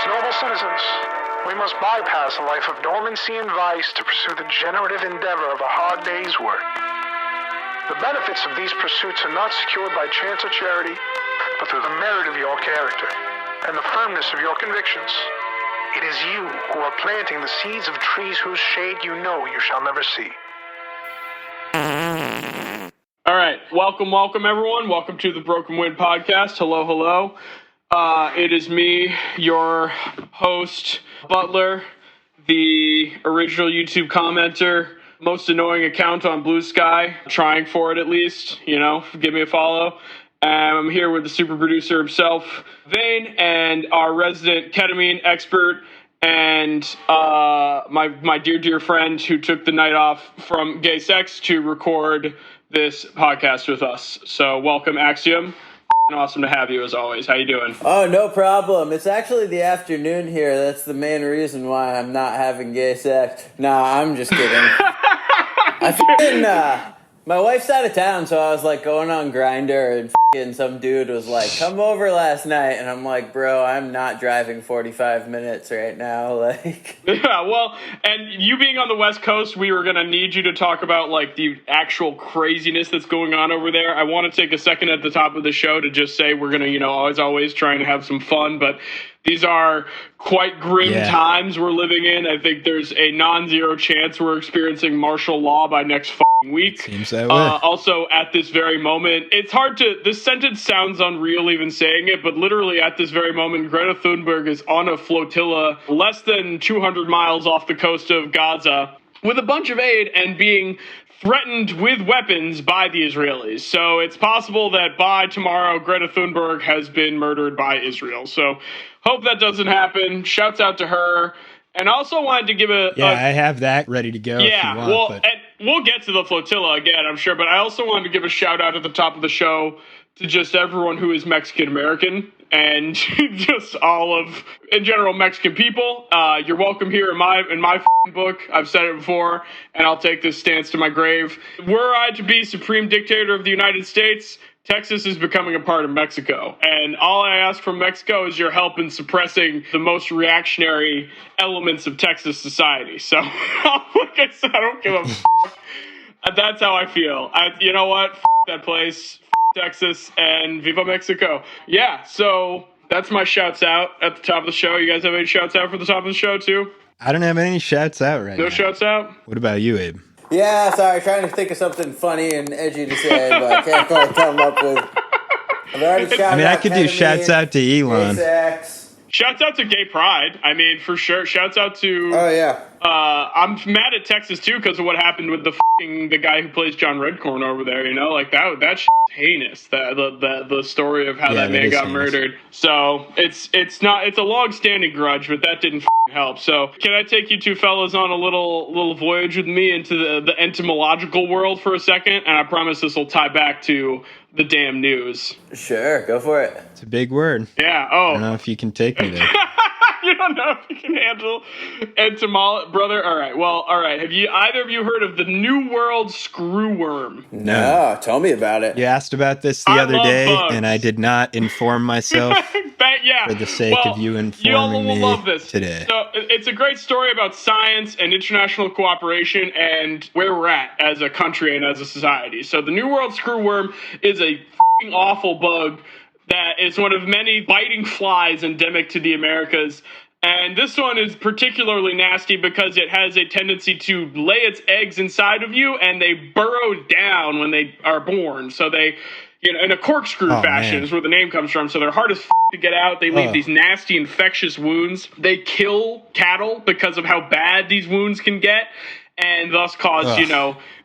As noble citizens, we must bypass a life of dormancy and vice to pursue the generative endeavor of a hard day's work. The benefits of these pursuits are not secured by chance or charity, but through the merit of your character and the firmness of your convictions. It is you who are planting the seeds of trees whose shade you know you shall never see. All right. Welcome, everyone. Welcome to the Broken Wind podcast. Hello. It is me, your host, Butler, the original YouTube commenter, most annoying account on Blue Sky, trying for it at least, give me a follow. I'm here with the super producer himself, Vane, and our resident ketamine expert, and my dear friend who took the night off from gay sex to record this podcast with us. So welcome, Axiom. Awesome to have you as always. How you doing? Oh, no problem. It's actually the afternoon here. That's the main reason why I'm not having gay sex. Nah, I'm just kidding. My wife's out of town, so I was like going on Grindr, and some dude was like, "Come over last night," and I'm like, "Bro, I'm not driving 45 minutes right now." Yeah, well, and you being on the West Coast, we were gonna need you to talk about like the actual craziness that's going on over there. I want to take a second at the top of the show to just say we're gonna, always trying to have some fun, but these are quite grim times we're living in. I think there's a non-zero chance we're experiencing martial law by next week. Seems that way. Also, at this very moment, it's hard to... This sentence sounds unreal even saying it, but literally at this very moment, Greta Thunberg is on a flotilla less than 200 miles off the coast of Gaza with a bunch of aid and being threatened with weapons by the Israelis. So it's possible that by tomorrow, Greta Thunberg has been murdered by Israel. So hope that doesn't happen. Shouts out to her. And I also wanted to give I have that ready to go. Yeah, if you want, and we'll get to the flotilla again, I'm sure. But I also wanted to give a shout out at the top of the show to just everyone who is Mexican American and just all of, in general, Mexican people. You're welcome here in my book. I've said it before, and I'll take this stance to my grave. Were I to be supreme dictator of the United States, Texas is becoming a part of Mexico. And all I ask from Mexico is your help in suppressing the most reactionary elements of Texas society. So, like I said, I don't give a fuck. That's how I feel. You know what? That place. Texas, and Viva Mexico. Yeah, so that's my shouts out at the top of the show. You guys have any shouts out for the top of the show, too? I don't have any shouts out right now. No shouts out? What about you, Abe? Yeah, sorry, trying to think of something funny and edgy to say, but I can't quite come up with... I've already shouted out I could do shouts out to Elon. Shouts out to Gay Pride. I mean, for sure. Shouts out to... Oh, yeah. I'm mad at Texas, too, because of what happened with the guy who plays John Redcorn over there, Like, that shit's heinous, the story of how that man got murdered. So, it's a long-standing grudge, but that didn't help. So, can I take you two fellas on a little voyage with me into the entomological world for a second? And I promise this will tie back to the damn news. Sure, go for it. It's a big word. Yeah, I don't know if you can take me there. You don't know if you can handle entomology, brother? All right. Have either of you heard of the New World screwworm? No, tell me about it. You asked about this the other day, bugs. And I did not inform myself for the sake of you informing me love this. Today. So it's a great story about science and international cooperation and where we're at as a country and as a society. So the New World screwworm is a f***ing awful bug that is one of many biting flies endemic to the Americas. And this one is particularly nasty because it has a tendency to lay its eggs inside of you, and they burrow down when they are born. So they, in a corkscrew fashion is where the name comes from. So they're hard as to get out. They leave these nasty infectious wounds. They kill cattle because of how bad these wounds can get, and thus cause,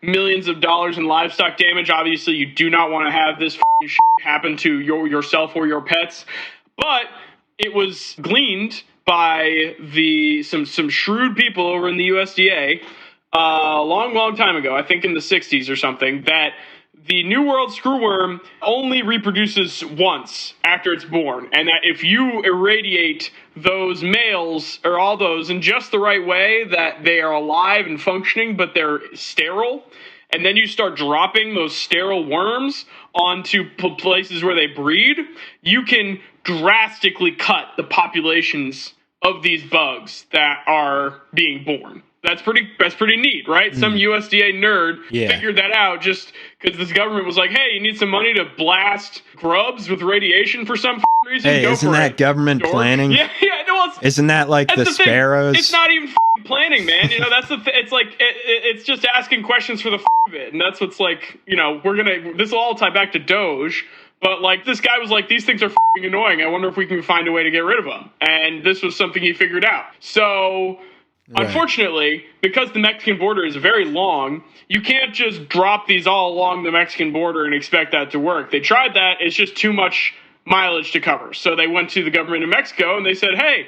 millions of dollars in livestock damage. Obviously, you do not want to have this shit happen to yourself or your pets. But it was gleaned by some shrewd people over in the USDA a long time ago, I think in the 60s or something, that the New World screwworm only reproduces once after it's born, and that if you irradiate those males or all those in just the right way, that they are alive and functioning, but they're sterile, and then you start dropping those sterile worms onto places where they breed, you can drastically cut the populations of these bugs that are being born. That's pretty neat, right? Some USDA nerd figured that out just because this government was like, hey, you need some money to blast grubs with radiation for some reason? Hey, isn't that government planning? Yeah. No, isn't that like the sparrows? It's not even planning, man. That's the it's like, it's just asking questions for the of it. And that's what's like, this will all tie back to DOGE. But, like, this guy was like, these things are annoying. I wonder if we can find a way to get rid of them. And this was something he figured out. So... Right. Unfortunately, because the Mexican border is very long, you can't just drop these all along the Mexican border and expect that to work. They tried that. It's just too much mileage to cover. So they went to the government of Mexico and they said, hey,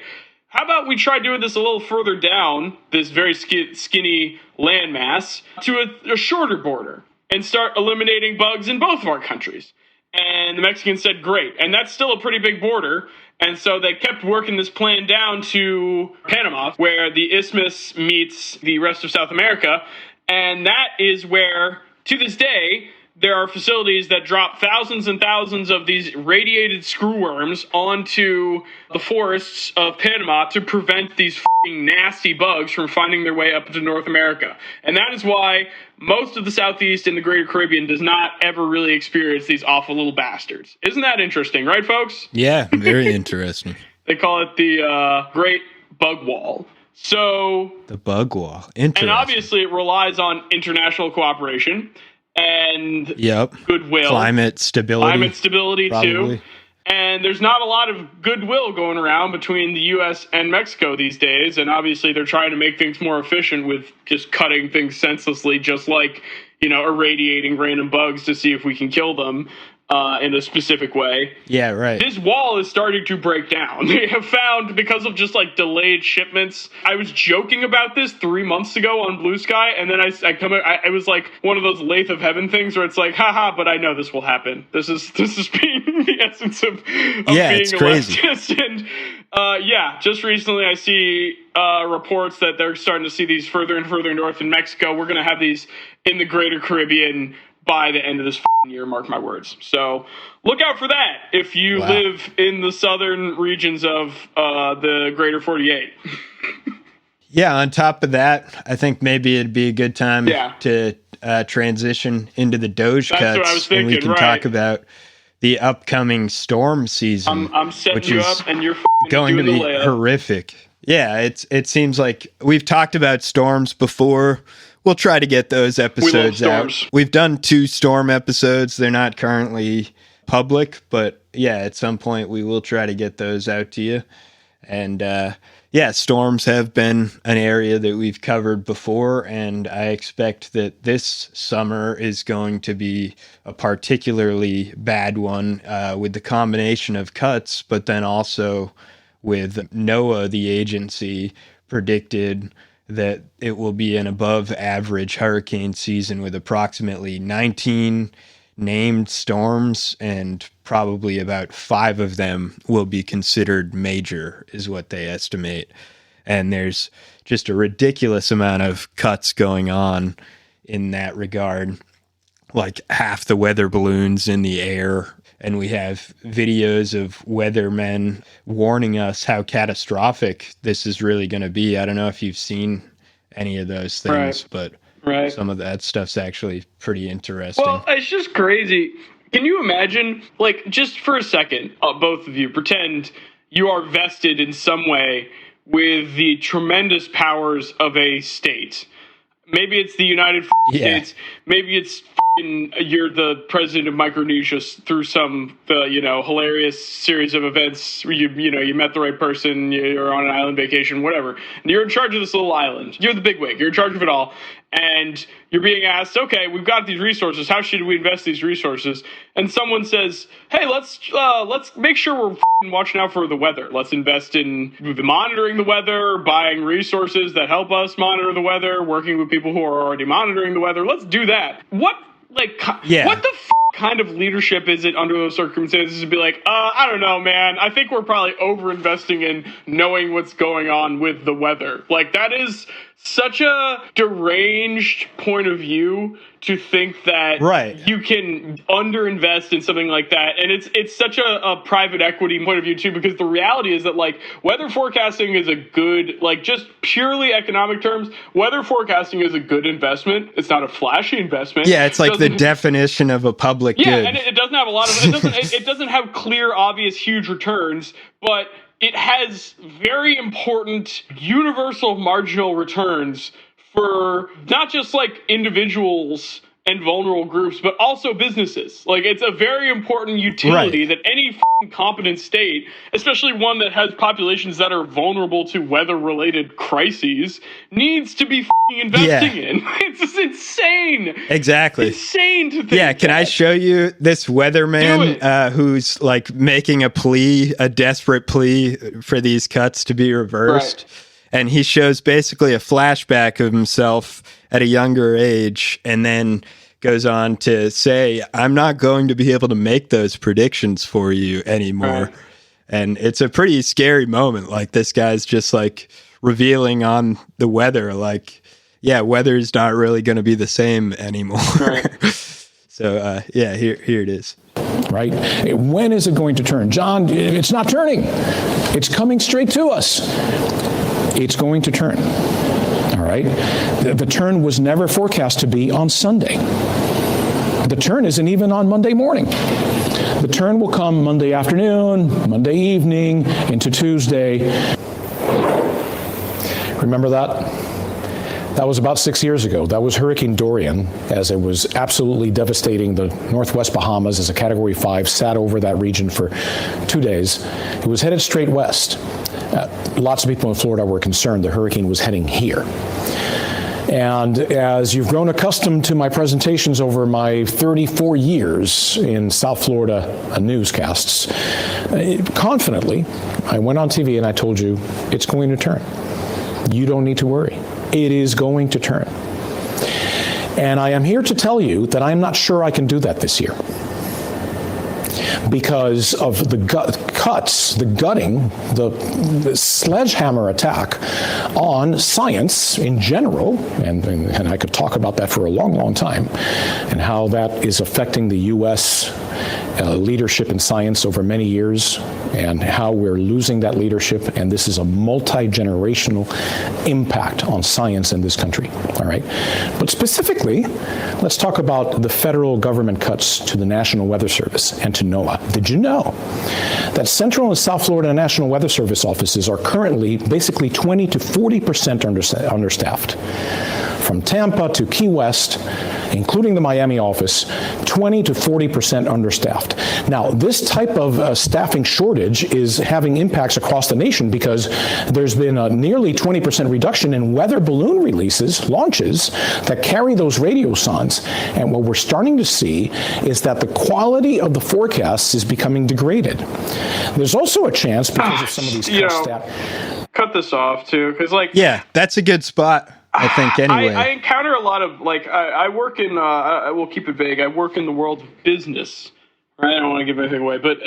how about we try doing this a little further down, this very skinny landmass, to a shorter border and start eliminating bugs in both of our countries. And the Mexicans said, great. And that's still a pretty big border. And so they kept working this plan down to Panama, where the isthmus meets the rest of South America. And that is where, to this day, there are facilities that drop thousands and thousands of these radiated screwworms onto the forests of Panama to prevent these nasty bugs from finding their way up to North America. And that is why most of the Southeast and the Greater Caribbean does not ever really experience these awful little bastards. Isn't that interesting, right, folks? Yeah, very interesting. They call it the Great Bug Wall. So the bug wall. Interesting. And obviously it relies on international cooperation and goodwill. Climate stability too. And there's not a lot of goodwill going around between the U.S. and Mexico these days. And obviously they're trying to make things more efficient with just cutting things senselessly, just like, irradiating random bugs to see if we can kill them in a specific way. Yeah, right. This wall is starting to break down. They have found, because of just like delayed shipments. I was joking about this 3 months ago on Blue Sky, and then I was like one of those lathe of heaven things where it's like, haha, but I know this will happen. This is being the essence of being it's a crazy. leftist. And just recently I see reports that they're starting to see these further and further north in Mexico. We're going to have these in the Greater Caribbean by the end of this year, mark my words. So look out for that if you live in the southern regions of the Greater 48. Yeah, on top of that, I think maybe it'd be a good time to transition into the DOGE cuts. That's what I was thinking, and we can talk about the upcoming storm season. I'm setting you up, and you're going to be horrific. Yeah, it seems like we've talked about storms before. We'll try to get those episodes out. We've done 2 storm episodes. They're not currently public, but yeah, at some point we will try to get those out to you. And storms have been an area that we've covered before, and I expect that this summer is going to be a particularly bad one with the combination of cuts, but then also with NOAA, the agency, predicted that it will be an above average hurricane season with approximately 19 named storms, and probably about 5 of them will be considered major, is what they estimate. And there's just a ridiculous amount of cuts going on in that regard, like half the weather balloons in the air. And we have videos of weathermen warning us how catastrophic this is really going to be. I don't know if you've seen any of those things, but some of that stuff's actually pretty interesting. Well, it's just crazy. Can you imagine, like, just for a second, both of you, pretend you are vested in some way with the tremendous powers of a state. Maybe it's the United States. Maybe it's you're the president of Micronesia through some hilarious series of events. You met the right person. You're on an island vacation, whatever. And you're in charge of this little island. You're the bigwig. You're in charge of it all. And you're being asked, okay, we've got these resources. How should we invest these resources? And someone says, hey, let's make sure we're watching out for the weather. Let's invest in monitoring the weather, buying resources that help us monitor the weather, working with people who are already monitoring the weather. Let's do that. What the kind of leadership is it under those circumstances to be like, I don't know, man. I think we're probably over-investing in knowing what's going on with the weather. Like, that is such a deranged point of view to think that you can underinvest in something like that. And it's such a private equity point of view too, because the reality is that like weather forecasting is a good, like just purely economic terms, weather forecasting is a good investment. It's not a flashy investment. Yeah, it's like the definition of a public good. Yeah, and it doesn't have a lot of, it doesn't have clear, obvious, huge returns, but it has very important universal marginal returns for not just like individuals and vulnerable groups, but also businesses. Like it's a very important utility that any competent state, especially one that has populations that are vulnerable to weather-related crises, needs to be investing in. It's just insane. Exactly. Insane to think. Yeah, can I show you this weatherman who's like making a desperate plea for these cuts to be reversed? Right. And he shows basically a flashback of himself at a younger age and then goes on to say, I'm not going to be able to make those predictions for you anymore. Right. And it's a pretty scary moment. Like this guy's just like revealing on the weather, like, yeah, weather's not really going to be the same anymore. Right. So, yeah, here it is. Right? When is it going to turn? John, it's not turning. It's coming straight to us. It's going to turn. All right? The turn was never forecast to be on Sunday. The turn isn't even on Monday morning. The turn will come Monday afternoon, Monday evening, into Tuesday. Remember that? That was about 6 years ago. That was Hurricane Dorian, as it was absolutely devastating the Northwest Bahamas as a Category 5, sat over that region for 2 days. It was headed straight west. Lots of people in Florida were concerned the hurricane was heading here. And as you've grown accustomed to my presentations over my 34 years in South Florida newscasts, confidently, I went on TV and I told you, it's going to turn. You don't need to worry. It is going to turn. And I am here to tell you that I'm not sure I can do that this year, because of the cuts, the gutting, the sledgehammer attack on science in general, and I could talk about that for a long, long time, and how that is affecting the U.S. Leadership in science over many years, and how we're losing that leadership, and this is a multi-generational impact on science in this country, all right? But specifically, let's talk about the federal government cuts to the National Weather Service and to NOAA. Did you know that Central and South Florida National Weather Service offices are currently basically 20 to 40% understaffed? From Tampa to Key West, including the Miami office, 20 to 40% understaffed. Now, this type of staffing shortage is having impacts across the nation because there's been a nearly 20% reduction in weather balloon launches that carry those radiosondes. And what we're starting to see is that the quality of the forecasts is becoming degraded. There's also a chance because of some of these cut this off too, because yeah, that's a good spot. I think anyway. I encounter a lot of I work in I will keep it vague. I work in the world of business. Right? I don't want to give anything away, but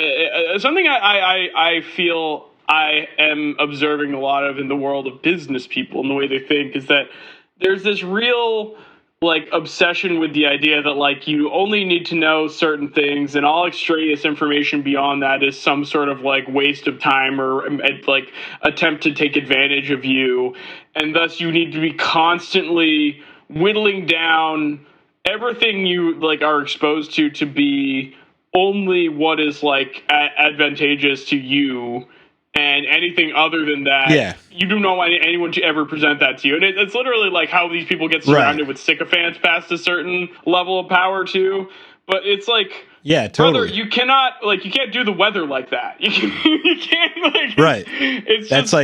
something I feel I am observing a lot of in the world of business people and the way they think is that there's this real obsession with the idea that you only need to know certain things, and all extraneous information beyond that is some sort of waste of time or attempt to take advantage of you, and thus you need to be constantly whittling down everything you are exposed to be only what is advantageous to you. And anything other than that, you don't want anyone to ever present that to you. And it's literally how these people get surrounded with sycophants past a certain level of power, too. But it's yeah, totally. Brother, you cannot, you can't do the weather like that. You can't, right. That's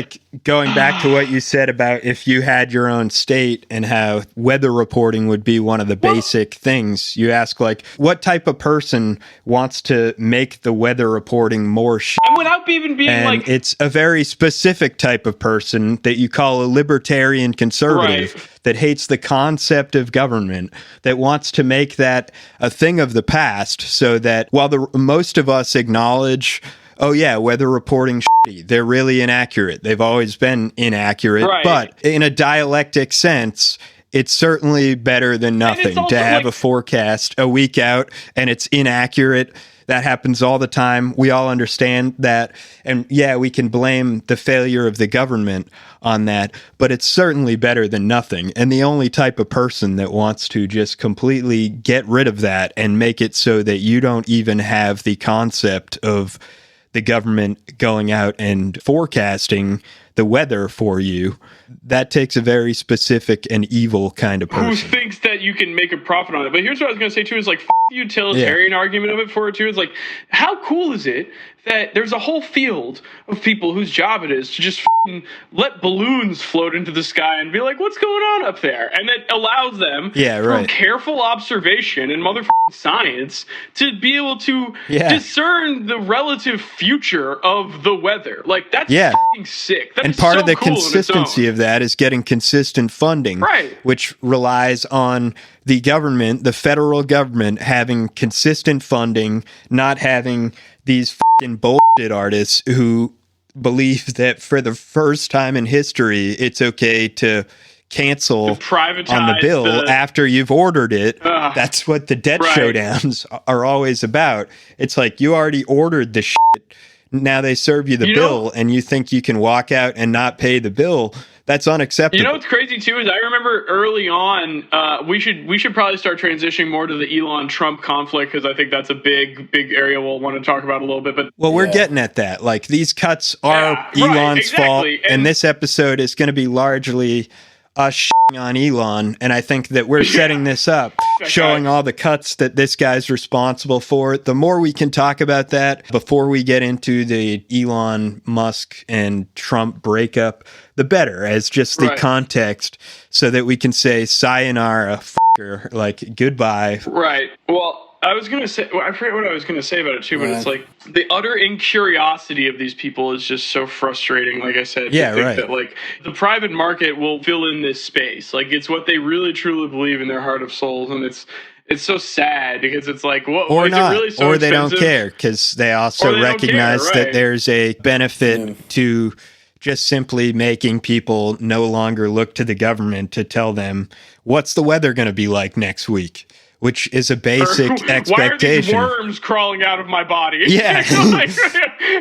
going back to what you said about if you had your own state and how weather reporting would be one of the basic things. You ask, what type of person wants to make the weather reporting more and without even being and it's a very specific type of person that you call a libertarian conservative that hates the concept of government, that wants to make that a thing of the past, so that while most of us acknowledge oh yeah, weather reporting shitty. They're really inaccurate. They've always been inaccurate. Right. But in a dialectic sense, it's certainly better than nothing to have a forecast a week out and it's inaccurate. That happens all the time. We all understand that. And yeah, we can blame the failure of the government on that, but it's certainly better than nothing. And the only type of person that wants to just completely get rid of that and make it so that you don't even have the concept of the government going out and forecasting the weather for you, that takes a very specific and evil kind of person. Who thinks that you can make a profit on it. But here's what I was going to say, too, is like, the utilitarian argument of it for it, too, is like, how cool is it that there's a whole field of people whose job it is to just let balloons float into the sky and be like, what's going on up there? And it allows them, through careful observation and motherfucking science, to be able to discern the relative future of the weather. Like, that's fucking sick. That and part of the consistency of that is getting consistent funding, which relies on the government, the federal government, having consistent funding, not having these fucking bullshit artists who believe that for the first time in history, it's okay to cancel on the bill after you've ordered it. That's what the debt showdowns are always about. It's like, you already ordered the shit. Now they serve you the bill and you think you can walk out and not pay the bill. That's unacceptable. You know what's crazy too is I remember early on, we should probably start transitioning more to the Elon Trump conflict, because I think that's a big area we'll want to talk about a little bit. But we're getting at that. Like, these cuts are Elon's fault, and this episode is going to be largely us shitting on Elon, and I think that we're setting this up, showing all the cuts that this guy's responsible for. The more we can talk about that before we get into the Elon Musk and Trump breakup, the better, as just the context, so that we can say sayonara, fucker, like goodbye. Right. Well, I was going to say, I forget what I was going to say about it too, but it's like the utter incuriosity of these people is just so frustrating. Like I said, that like the private market will fill in this space. Like, it's what they really truly believe in their heart of souls. And it's so sad, because it's like, what? Or is not, it really so or expensive? they don't care, because they also recognize that there's a benefit to just simply making people no longer look to the government to tell them what's the weather going to be like next week, which is a basic expectation. Why are these worms crawling out of my body? Yeah.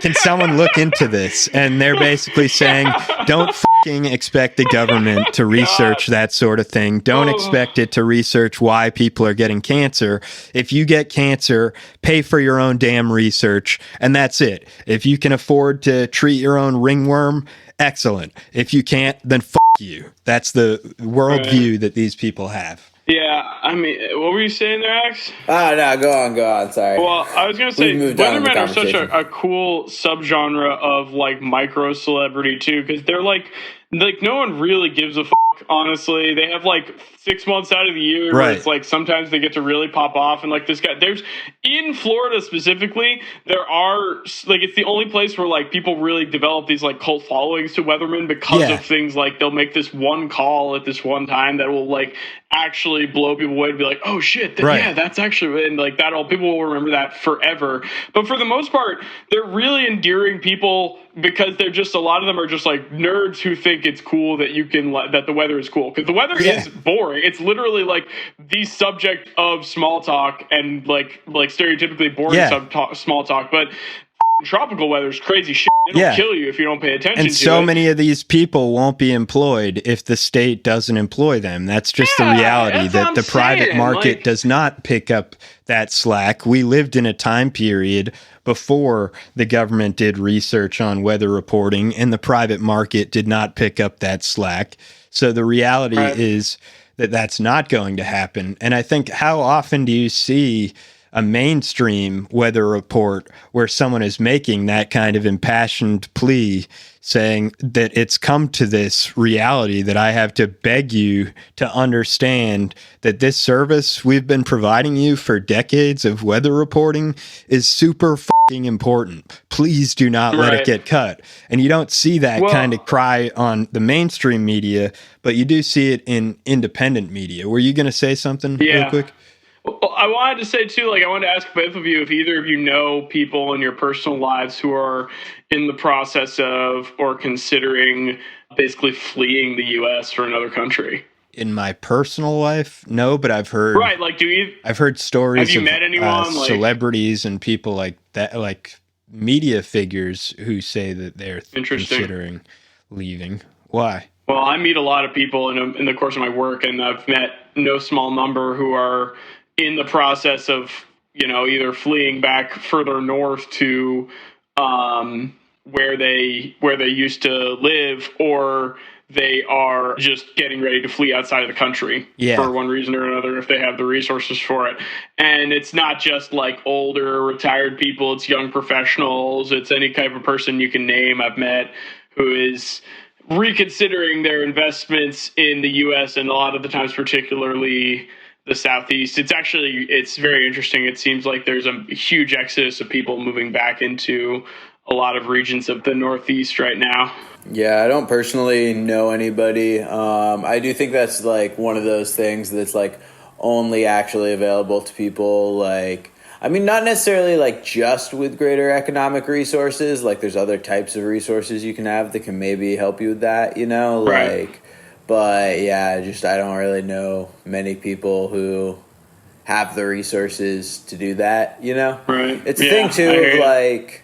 Can someone look into this? And they're basically saying, don't fucking expect the government to research that sort of thing. Don't expect it to research why people are getting cancer. If you get cancer, pay for your own damn research, and that's it. If you can afford to treat your own ringworm, excellent. If you can't, then fuck you. That's the worldview that these people have. Yeah, I mean, what were you saying there, Ax? Oh, no, go on, sorry. Well, I was going to say, weathermen are such a cool subgenre of, like, micro-celebrity, too, because they're, like, no one really gives a fuck, honestly. They have, like, 6 months out of the year where it's, like, sometimes they get to really pop off, and, like, this guy, in Florida specifically, there are, like, it's the only place where, like, people really develop these, like, cult followings to weathermen because of things like they'll make this one call at this one time that will, like, actually blow people away to be like, oh shit, that's actually, and like that, all people will remember that forever. But for the most part, they're really endearing people, because they're just, a lot of them are just like nerds who think it's cool that you can, that the weather is cool, because the weather is boring. It's literally like the subject of small talk, and like stereotypically boring small talk, but tropical weather is crazy shit. It'll kill you if you don't pay attention to it. And so many of these people won't be employed if the state doesn't employ them. That's just the reality, that the private market does not pick up that slack. We lived in a time period before the government did research on weather reporting, and the private market did not pick up that slack. So the reality is that that's not going to happen. And I think, how often do you see a mainstream weather report where someone is making that kind of impassioned plea, saying that it's come to this reality that I have to beg you to understand that this service we've been providing you for decades of weather reporting is super fucking important. Please do not let it get cut. And you don't see that kind of cry on the mainstream media, but you do see it in independent media. Were you going to say something real quick? Well, I wanted to say too, like I wanted to ask both of you if either of you know people in your personal lives who are in the process of or considering basically fleeing the U.S. for another country. In my personal life, no, but I've heard I've heard stories have you of met anyone, celebrities and people like that, like media figures who say that they're considering leaving. Why? Well, I meet a lot of people in the course of my work, and I've met no small number who are in the process of, either fleeing back further north to where they used to live, or they are just getting ready to flee outside of the country for one reason or another if they have the resources for it. And it's not just like older retired people, it's young professionals, it's any type of person you can name I've met who is reconsidering their investments in the U.S. and a lot of the times, particularly the Southeast. It's very interesting. It seems like there's a huge exodus of people moving back into a lot of regions of the Northeast right now. Yeah, I don't personally know anybody. I do think that's like one of those things that's like only actually available to people like, I mean, not necessarily like just with greater economic resources. Like there's other types of resources you can have that can maybe help you with that, Right. like, but yeah, I don't really know many people who have the resources to do that, Right. It's a thing too of like,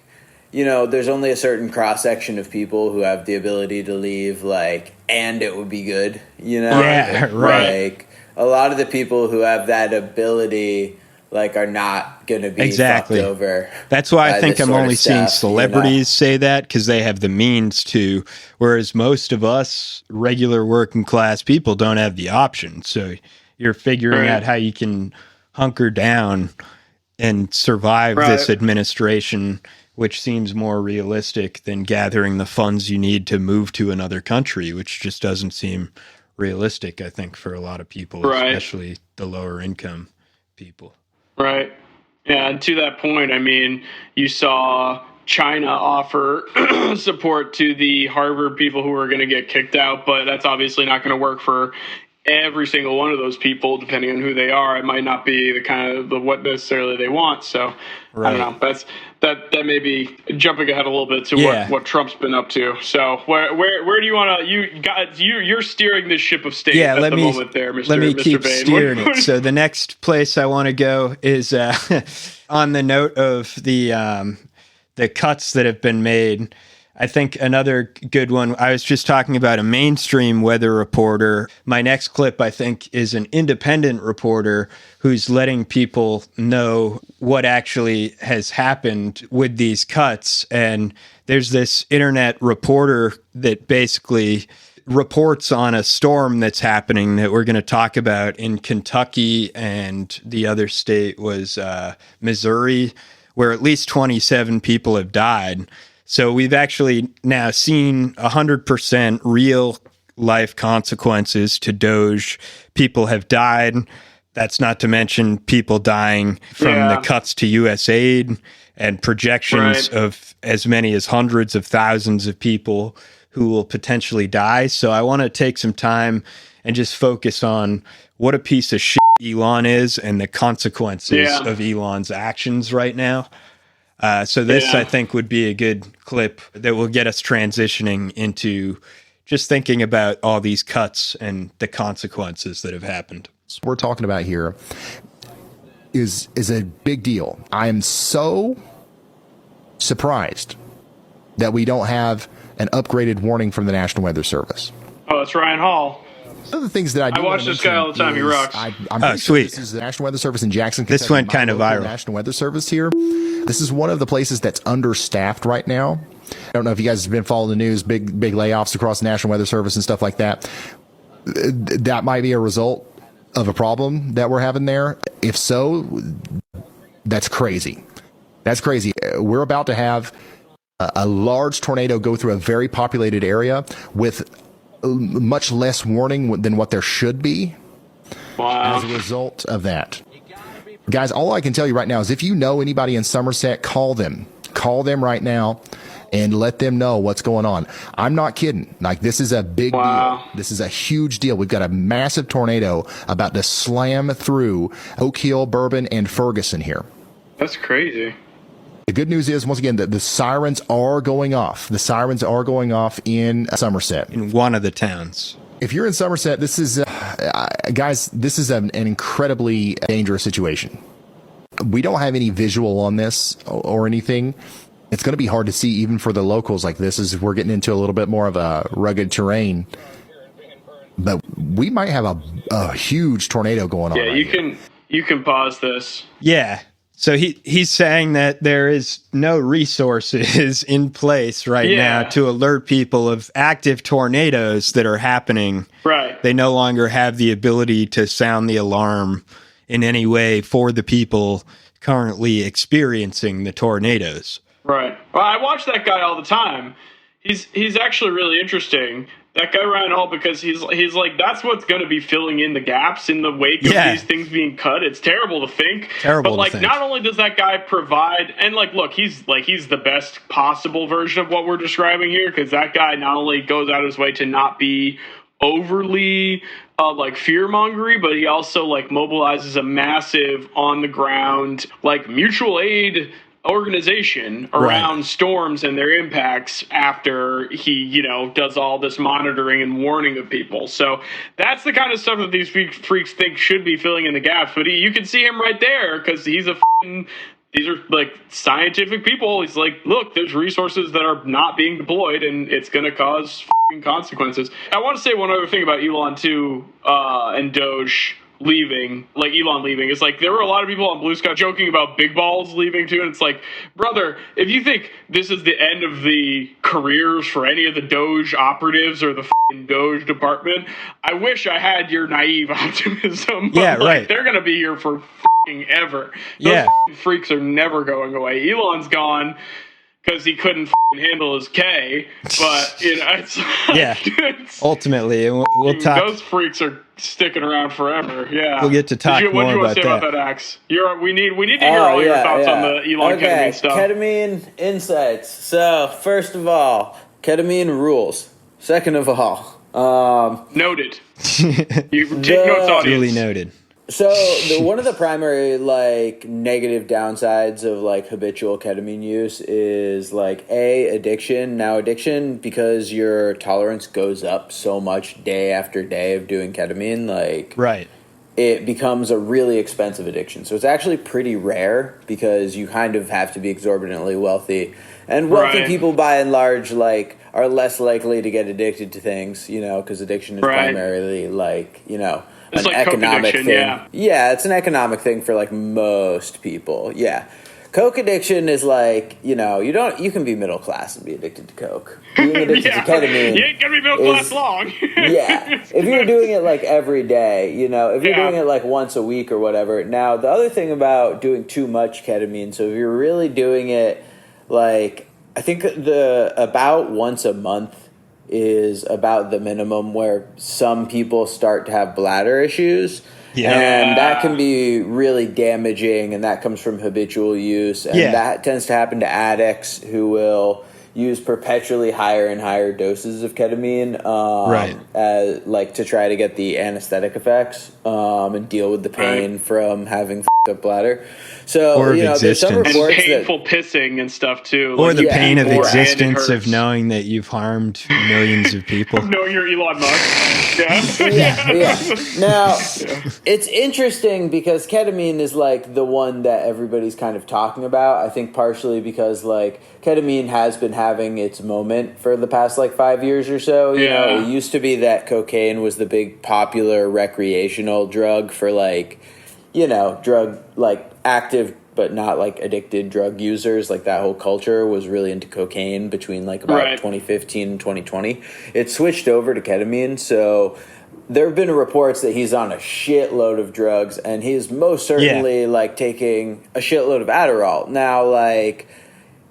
there's only a certain cross section of people who have the ability to leave, like, and it would be good, Yeah, right. Like a lot of the people who have that ability, like, are not going to be fucked over. That's why I think I'm only seeing celebrities say that, because they have the means to, whereas most of us regular working class people don't have the option. So you're figuring out how you can hunker down and survive this administration, which seems more realistic than gathering the funds you need to move to another country, which just doesn't seem realistic, I think, for a lot of people, especially the lower income people. Right. Yeah, and to that point, I mean, you saw China offer support to the Harvard people who are going to get kicked out, but that's obviously not going to work for every single one of those people, depending on who they are. It might not be the kind of what necessarily they want. So I don't know. That may be jumping ahead a little bit to what Trump's been up to. So where do you want to? You're steering this ship of state at the moment there, Mr. Let me Mr. keep Bain. steering it. So the next place I want to go is on the note of the cuts that have been made. I think another good one, I was just talking about a mainstream weather reporter. My next clip, I think, is an independent reporter who's letting people know what actually has happened with these cuts. And there's this internet reporter that basically reports on a storm that's happening that we're going to talk about in Kentucky, and the other state was Missouri, where at least 27 people have died. So we've actually now seen 100% real life consequences to DOGE. People have died. That's not to mention people dying from the cuts to U.S. aid and projections of as many as hundreds of thousands of people who will potentially die. So I want to take some time and just focus on what a piece of shit Elon is and the consequences of Elon's actions right now. So this, I think, would be a good clip that will get us transitioning into just thinking about all these cuts and the consequences that have happened. What we're talking about here is a big deal. I am so surprised that we don't have an upgraded warning from the National Weather Service. Oh, that's Ryan Hall. One of the things that I watch this guy all the time. He rocks. I'm sweet. This is the National Weather Service in Jackson, Kentucky. This went kind of viral. National Weather Service here. This is one of the places that's understaffed right now. I don't know if you guys have been following the news, big layoffs across the National Weather Service and stuff like that. That might be a result of a problem that we're having there. If so, that's crazy. That's crazy. We're about to have a large tornado go through a very populated area with much less warning than what there should be. Wow. As a result of that. Guys, all I can tell you right now is if you know anybody in Somerset, call them. Call them right now and let them know what's going on. I'm not kidding. Like, this is a big deal. This is a huge deal. We've got a massive tornado about to slam through Oak Hill, Bourbon, and Ferguson here. That's crazy. The good news is, once again, that the sirens are going off. The sirens are going off in Somerset. In one of the towns. If you're in Somerset, this is, guys, this is an incredibly dangerous situation. We don't have any visual on this or anything. It's going to be hard to see even for the locals. Like, we're getting into a little bit more of a rugged terrain. But we might have a huge tornado going on. Yeah, you can pause this. Yeah. So he's saying that there is no resources in place right now to alert people of active tornadoes that are happening. Right. They no longer have the ability to sound the alarm in any way for the people currently experiencing the tornadoes. Right. Well, I watch that guy all the time. He's actually really interesting. That guy Ryan Hall, because he's like, that's what's going to be filling in the gaps in the wake of these things being cut. It's terrible to think. But like, not only does that guy provide, and like, look, he's the best possible version of what we're describing here, because that guy not only goes out of his way to not be overly like fear-mongery, but he also like mobilizes a massive on the ground like mutual aid organization around storms and their impacts after he, does all this monitoring and warning of people. So that's the kind of stuff that these freaks think should be filling in the gaps. But you can see him right there because these are like scientific people. He's like, look, there's resources that are not being deployed and it's going to cause consequences. I want to say one other thing about Elon too, and DOGE leaving, like Elon leaving. It's like there were a lot of people on Blue Sky joking about Big Balls leaving too, and it's like, brother, if you think this is the end of the careers for any of the DOGE operatives or the DOGE department, I wish I had your naive optimism. But right. They're gonna be here for ever. Those freaks are never going away. Elon's gone because he couldn't handle his K, but it's it's, ultimately we'll talk. Those freaks are sticking around forever. Yeah, we'll get to talk more about that. What do you want to say about that, Axe? We need to hear all your thoughts on the Elon ketamine stuff. Ketamine insights. So first of all, ketamine rules. Second of all, noted. You take notes, audience. Duly noted. So one of the primary negative downsides of habitual ketamine use is addiction. Now addiction, because your tolerance goes up so much day after day of doing ketamine, it becomes a really expensive addiction. So it's actually pretty rare because you kind of have to be exorbitantly wealthy. And wealthy people by and large are less likely to get addicted to things, because addiction is primarily it's an economic thing. Yeah, it's an economic thing for most people. Yeah. Coke addiction is you can be middle class and be addicted to Coke. Being addicted to ketamine, you ain't gonna be middle class long. If you're doing it every day, if you're doing it once a week or whatever. Now the other thing about doing too much ketamine, so if you're really doing it I think about once a month is about the minimum where some people start to have bladder issues. And that can be really damaging, and that comes from habitual use. And that tends to happen to addicts who will use perpetually higher and higher doses of ketamine to try to get the anesthetic effects and deal with the pain from having up bladder. So there's some reports and painful pissing and stuff too, or the pain of existence of knowing that you've harmed millions of people. Knowing you're Elon Musk. Now it's interesting because ketamine is the one that everybody's kind of talking about. I think partially because ketamine has been having its moment for the past 5 years or so. You know, it used to be that cocaine was the big popular recreational drug for drug active but not addicted drug users. That whole culture was really into cocaine between about 2015 and 2020. It switched over to ketamine, so there have been reports that he's on a shitload of drugs, and he's most certainly taking a shitload of Adderall. Now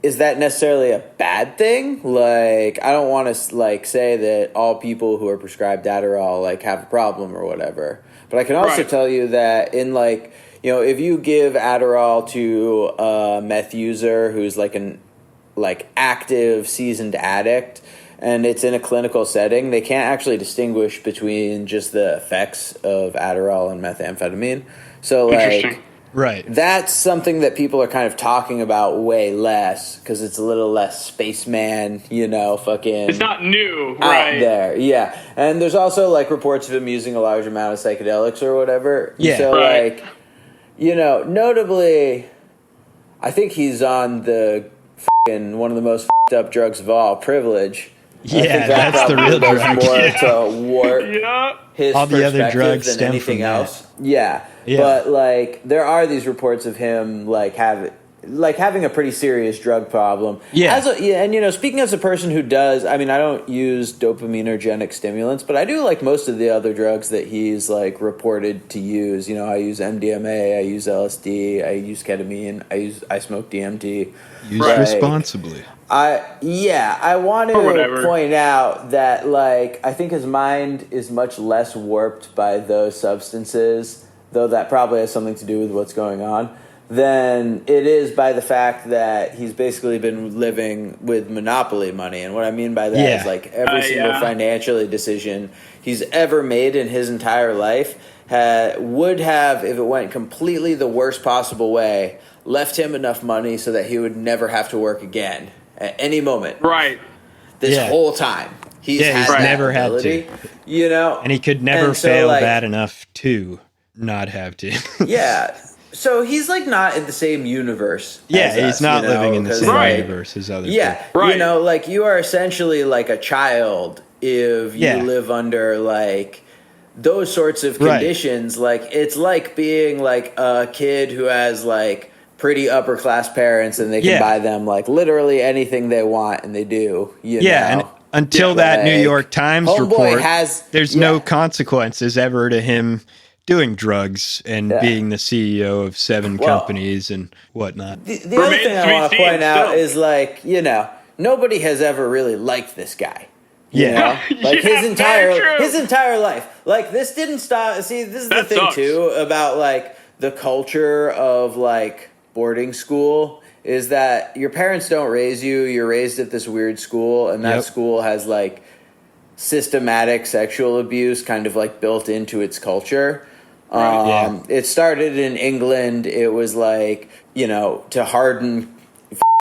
is that necessarily a bad thing? I don't want to say that all people who are prescribed Adderall have a problem or whatever. But I can also tell you that in if you give Adderall to a meth user who's an like active seasoned addict and it's in a clinical setting, they can't actually distinguish between just the effects of Adderall and methamphetamine. So like, right, that's something that people are kind of talking about way less because it's a little less spaceman, you know, fucking. It's not new, out right? there, yeah. And there's also like reports of him using a large amount of psychedelics or whatever. Yeah, so right. like, you know, notably, I think he's on the fucking one of the most fucked up drugs of all, privilege. Yeah, that's the real drug. More to warp his all the other perspective drugs than stem anything from that. else. Yeah, but like there are these reports of him like having a pretty serious drug problem. Yeah. And you know, speaking as a person who does, I mean, I don't use dopaminergic stimulants, but I do like most of the other drugs that he's like reported to use. You know, I use MDMA, I use LSD, I use ketamine, I smoke DMT. Use responsibly. I want to point out that like I think his mind is much less warped by those substances, though that probably has something to do with what's going on, than it is by the fact that he's basically been living with monopoly money. And what I mean by that is like every single financial decision he's ever made in his entire life would have, if it went completely the worst possible way, left him enough money so that he would never have to work again at any moment. Right. This whole time. He's never ability, had to. You know? And he could never fail bad enough to not have to. Yeah. So he's like not in the same universe. Yeah, he's not living in the same universe as other people. Right. You know, like you are essentially like a child if you live under like those sorts of conditions. Like it's like being like a kid who has like pretty upper class parents and they can buy them like literally anything they want and they do. You know? And until that New York Times report, there's no consequences ever to him doing drugs and being the CEO of 7 companies and whatnot. The other thing I want to point out is like, you know, nobody has ever really liked this guy. You know? Like his entire life. Like this didn't stop. See, this is the thing too about like the culture of like boarding school is that your parents don't raise you. You're raised at this weird school and that school has like systematic sexual abuse kind of like built into its culture. It started in England. It was like, you know, to harden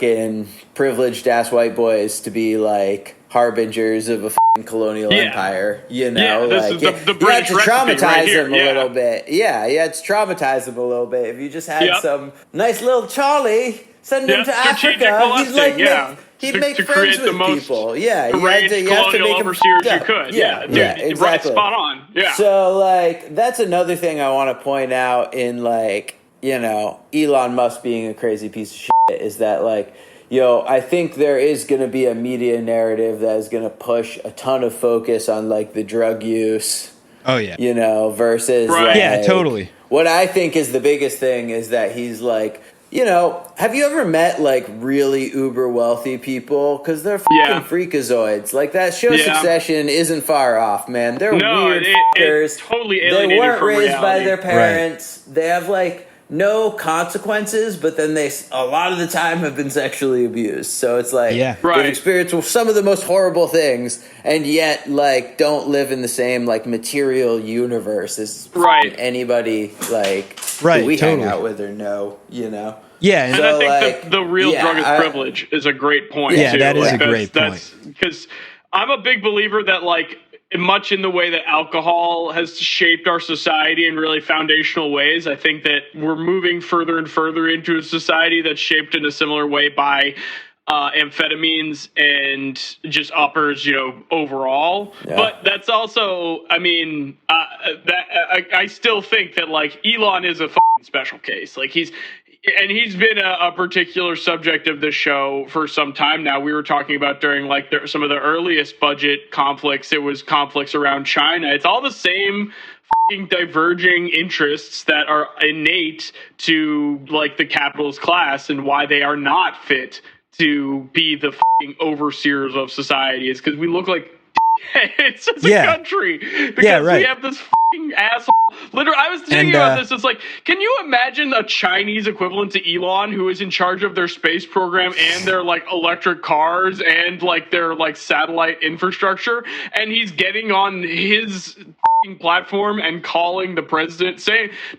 fucking privileged ass white boys to be like harbingers of a fucking colonial empire, you know, like the you had to traumatize them a little little bit. Yeah, you had to traumatize them a little bit. If you just had some nice little Charlie, send him to Africa, he'd make friends with people. Yeah, you have to make him you could. Yeah, exactly. Right, spot on. Yeah. So like that's another thing I want to point out in like, you know, Elon Musk being a crazy piece of shit is that like, I think there is going to be a media narrative that is going to push a ton of focus on like the drug use. Oh yeah. You know, versus like, yeah, totally. What I think is the biggest thing is that he's like, you know, have you ever met like really uber wealthy people? Because they're fucking freakazoids. Like that show Succession isn't far off, man. They're weird fuckers. Totally they weren't raised by their parents. Right. They have like no consequences, but then they a lot of the time have been sexually abused. So it's like they've experienced some of the most horrible things, and yet like don't live in the same like material universe as anybody like who we hang out with or know. You know. Yeah, and I think like, the real drug is privilege is a great point. Yeah, too. that is a great point. Because I'm a big believer that like much in the way that alcohol has shaped our society in really foundational ways, I think that we're moving further and further into a society that's shaped in a similar way by amphetamines and just uppers, you know, overall. Yeah. But that's also, I mean, I still think that like Elon is a fucking special case. Like he's been a particular subject of the show for some time now. We were talking about during like some of the earliest budget conflicts. It was conflicts around China. It's all the same fucking diverging interests that are innate to like the capitalist class and why they are not fit to be the fucking overseers of society. Is because we look like it's as a country because we have this fucking asshole Literally, I was thinking about this. It's like, can you imagine a Chinese equivalent to Elon who is in charge of their space program and their like electric cars and like their like satellite infrastructure, and he's getting on his platform and calling the president,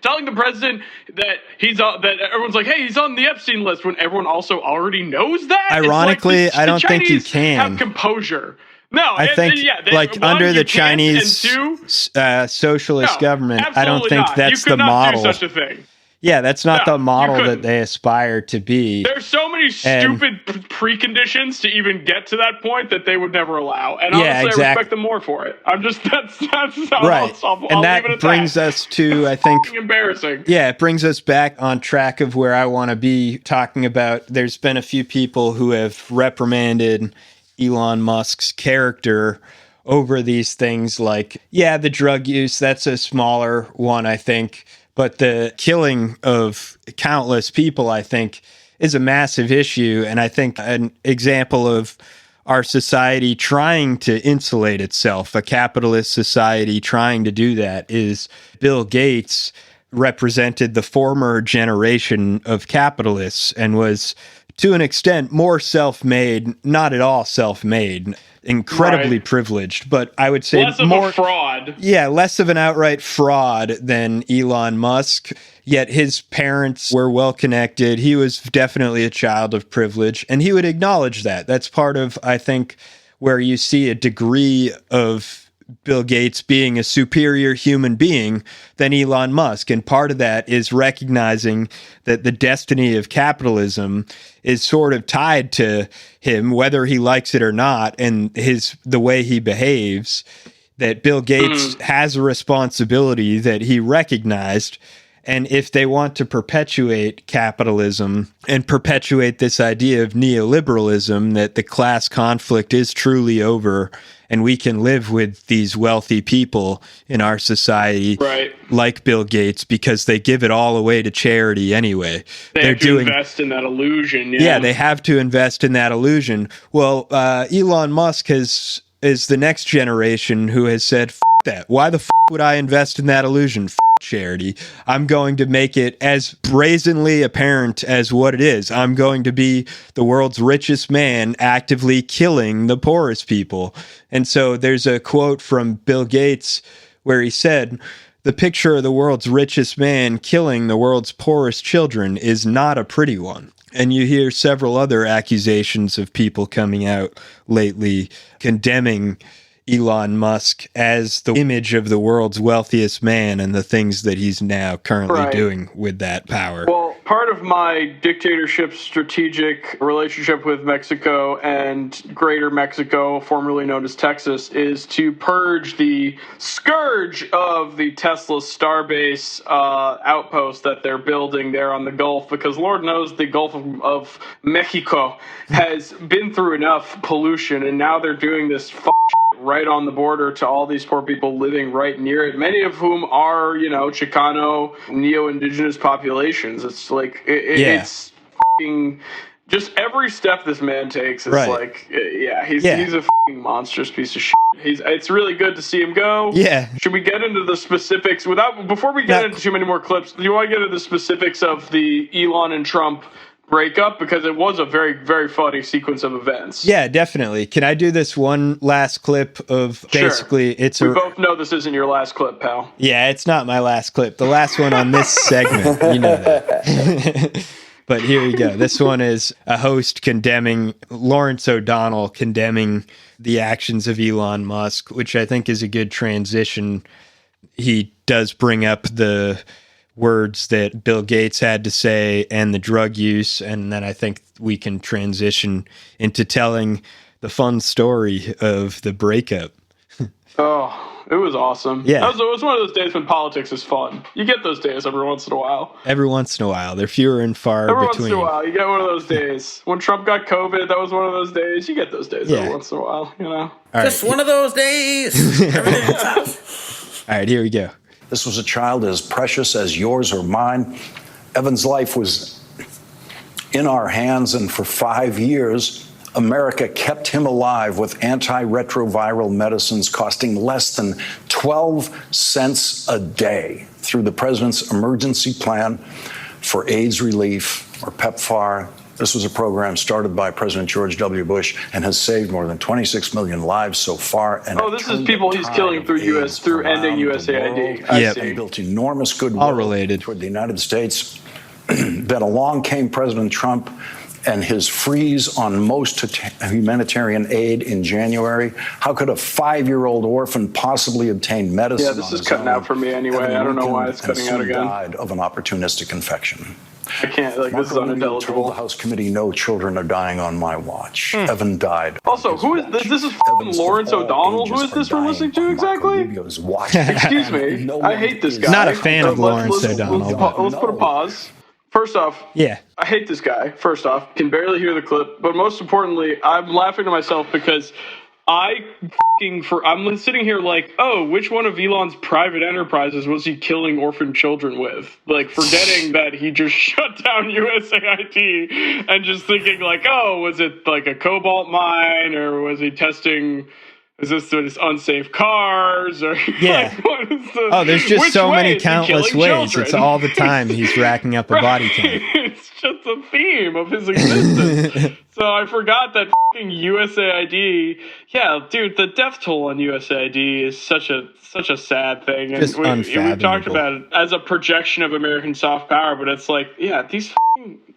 telling the president that that everyone's like, hey, he's on the Epstein list, when everyone also already knows that. Ironically, I don't think you can have composure. No, I think, under the Chinese socialist government, I don't think that's the model. Do such a thing. Yeah, that's not the model that they aspire to be. There's so many stupid preconditions to even get to that point that they would never allow. And honestly, I respect them more for it. I'm just, that's how right. I'll that leave it at brings us to, I think, embarrassing. Yeah, it brings us back on track of where I want to be talking about. There's been a few people who have reprimanded Elon Musk's character over these things like, the drug use, that's a smaller one, I think. But the killing of countless people, I think, is a massive issue. And I think an example of our society trying to insulate itself, a capitalist society trying to do that, is Bill Gates represented the former generation of capitalists and was, to an extent, more self-made, not at all self-made, incredibly privileged, but I would say less of a fraud. Yeah, less of an outright fraud than Elon Musk, yet his parents were well-connected. He was definitely a child of privilege, and he would acknowledge that. That's part of, I think, where you see a degree of Bill Gates being a superior human being than Elon Musk. And part of that is recognizing that the destiny of capitalism is sort of tied to him, whether he likes it or not, and the way he behaves, that Bill Gates has a responsibility that he recognized. And if they want to perpetuate capitalism and perpetuate this idea of neoliberalism, that the class conflict is truly over and we can live with these wealthy people in our society, like Bill Gates, because they give it all away to charity anyway. They're have to invest in that illusion. Yeah, they have to invest in that illusion. Well, Elon Musk is the next generation who has said, F that. Why the f would I invest in that illusion? F charity. I'm going to make it as brazenly apparent as what it is. I'm going to be the world's richest man actively killing the poorest people. And so there's a quote from Bill Gates where he said, "The picture of the world's richest man killing the world's poorest children is not a pretty one." And you hear several other accusations of people coming out lately condemning Elon Musk as the image of the world's wealthiest man and the things that he's now currently doing with that power. Well, part of my dictatorship strategic relationship with Mexico and Greater Mexico, formerly known as Texas, is to purge the scourge of the Tesla Starbase outpost that they're building there on the Gulf, because Lord knows the Gulf of Mexico has been through enough pollution, and now they're doing this right on the border to all these poor people living right near it, many of whom are, Chicano, neo-indigenous populations. It's like, it's just every step this man takes is he's a monstrous piece of shit. It's really good to see him go. Yeah. Should we get into the specifics before we get into too many more clips? Do you want to get into the specifics of the Elon and Trump breakup, because it was a very, very funny sequence of events? Yeah, definitely. Can I do this one last clip of basically we both know this isn't your last clip, pal. Yeah, it's not my last clip. The last one on this segment, you know that. But here we go. This one is a host condemning Lawrence O'Donnell, condemning the actions of Elon Musk, which I think is a good transition. He does bring up the words that Bill Gates had to say and the drug use, and then I think we can transition into telling the fun story of the breakup. Oh, it was awesome. Yeah. It was one of those days when politics is fun. You get those days every once in a while. Every once in a while. They're fewer and far between. Every once in a while, you get one of those days. When Trump got COVID, that was one of those days. You get those days every once in a while, All Just one of those days. All right, here we go. This was a child as precious as yours or mine. Evan's life was in our hands, and for 5 years, America kept him alive with antiretroviral medicines costing less than 12 cents a day through the president's emergency plan for AIDS relief, or PEPFAR. This was a program started by President George W. Bush and has saved more than 26 million lives so far. And this is people he's killing through ending USAID. And built enormous goodwill toward the United States. Then along came President Trump and his freeze on most humanitarian aid in January. How could a 5-year-old orphan possibly obtain medicine? Yeah, this is cutting out for me anyway. I don't know why it's cutting out again. Died of an opportunistic infection. I can't, this is unintelligible. Told the House committee, no children are dying on my watch. Evan died. Also, who is this? This is Lawrence O'Donnell. Who is this we're listening to exactly? Excuse me. I hate this guy. Not a fan of Lawrence O'Donnell. Let's put a pause. First off, I hate this guy. First off, can barely hear the clip. But most importantly, I'm laughing to myself because I'm sitting here like, which one of Elon's private enterprises was he killing orphan children with? Like, forgetting that he just shut down USAID and just thinking like, was it like a cobalt mine, or was he testing... Is this unsafe cars? Or what is there's just so many countless ways. Children? It's all the time he's racking up a body count. It's just a theme of his existence. So I forgot that fucking USAID. Yeah, dude, the death toll on USAID is such a sad thing. And just we talked about it as a projection of American soft power, but it's like, these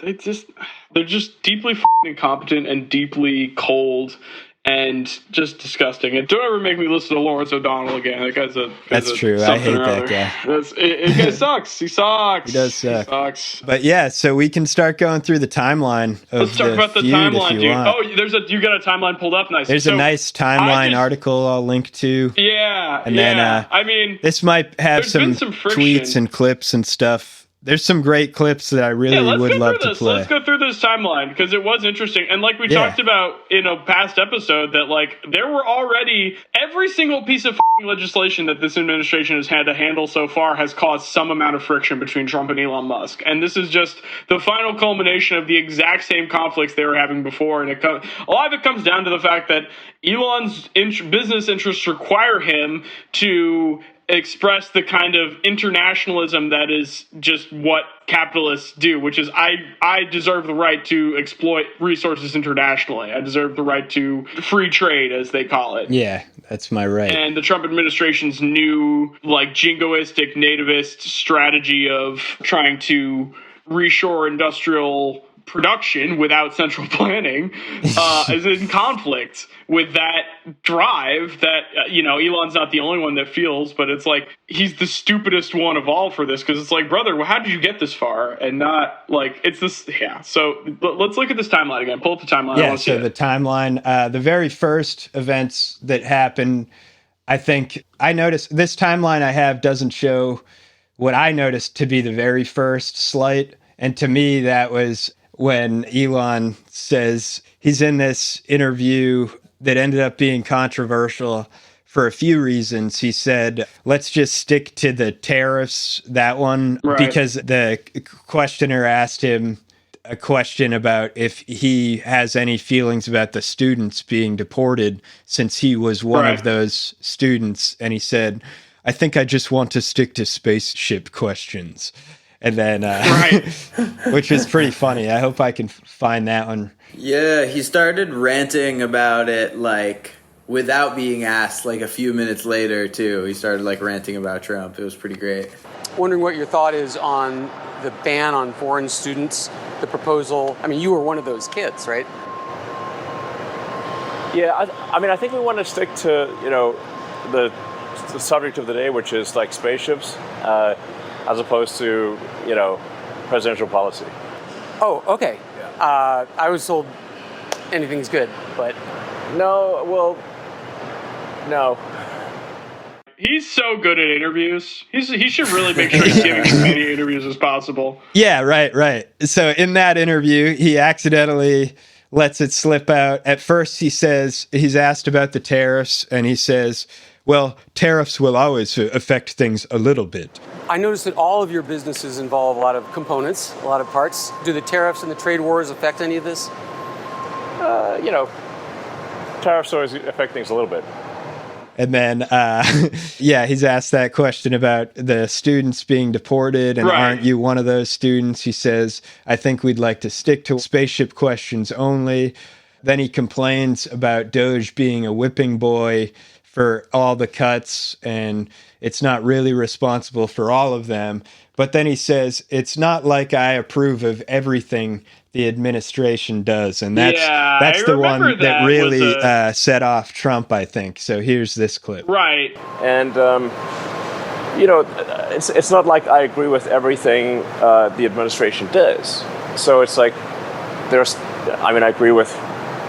they're just deeply incompetent and deeply cold. And just disgusting. And don't ever make me listen to Lawrence O'Donnell again. That guy's That's true. I hate that guy. It guy sucks. He sucks. He does suck. He sucks. But so we can start going through the timeline of Let's talk about the timeline, dude. You got a timeline pulled up nice. There's a nice timeline article I'll link to. Yeah. And then this might have some tweets and clips and stuff. There's some great clips that I really would love to play. Let's go through this timeline because it was interesting. And like we talked about in a past episode, that like there were already every single piece of legislation that this administration has had to handle so far has caused some amount of friction between Trump and Elon Musk. And this is just the final culmination of the exact same conflicts they were having before. And a lot of it comes down to the fact that Elon's business interests require him to express the kind of internationalism that is just what capitalists do, which is I deserve the right to exploit resources internationally. I deserve the right to free trade, as they call it. Yeah, that's my right. And the Trump administration's new, jingoistic, nativist strategy of trying to reshore industrial production without central planning is in conflict with that drive that, Elon's not the only one that feels, but it's like he's the stupidest one of all for this, because it's like, brother, well, how did you get this far? And not it's this. Yeah. So let's look at this timeline again. Pull up the timeline. Yeah. So the timeline, the very first events that happened, I think I noticed this timeline I have doesn't show what I noticed to be the very first slight. And to me, that was when Elon says he's in this interview that ended up being controversial for a few reasons. He said, let's just stick to the tariffs, that one, because the questioner asked him a question about if he has any feelings about the students being deported, since he was one of those students. And he said, I think I just want to stick to spaceship questions. And then, which was pretty funny. I hope I can find that one. Yeah, he started ranting about it, without being asked, a few minutes later, too. He started, ranting about Trump. It was pretty great. Wondering what your thought is on the ban on foreign students, the proposal. I mean, you were one of those kids, right? Yeah, I think we want to stick to, the subject of the day, which is, spaceships. As opposed to, presidential policy. Oh, okay. Yeah. I was told anything's good, but... No. He's so good at interviews. He should really make sure he's giving as many interviews as possible. Yeah, right. So in that interview, he accidentally lets it slip out. At first, he says, he's asked about the tariffs, and he says, well, tariffs will always affect things a little bit. I noticed that all of your businesses involve a lot of components, a lot of parts. Do the tariffs and the trade wars affect any of this? tariffs always affect things a little bit. And then, he's asked that question about the students being deported, and aren't you one of those students? He says, I think we'd like to stick to spaceship questions only. Then he complains about DOGE being a whipping boy for all the cuts, and it's not really responsible for all of them. But then he says, it's not like I approve of everything the administration does. And that's the one that really set off Trump, I think. So here's this clip. Right. And, it's not like I agree with everything the administration does. So it's like I agree with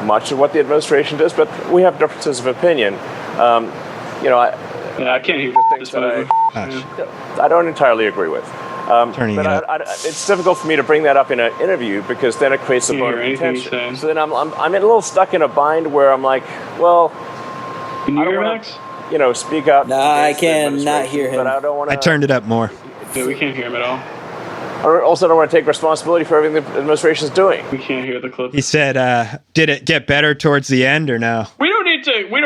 much of what the administration does, but we have differences of opinion. I can't hear things that I don't entirely agree with. It's difficult for me to bring that up in an interview because then it creates a bone of contention. So then I'm a little stuck in a bind where I'm like, well, can you hear Max? Speak up. No, I can not hear him. But I don't want to. I turned it up more. Yeah, we can't hear him at all. I also don't want to take responsibility for everything the administration's doing. We can't hear the clip. He said, did it get better towards the end or no? We don't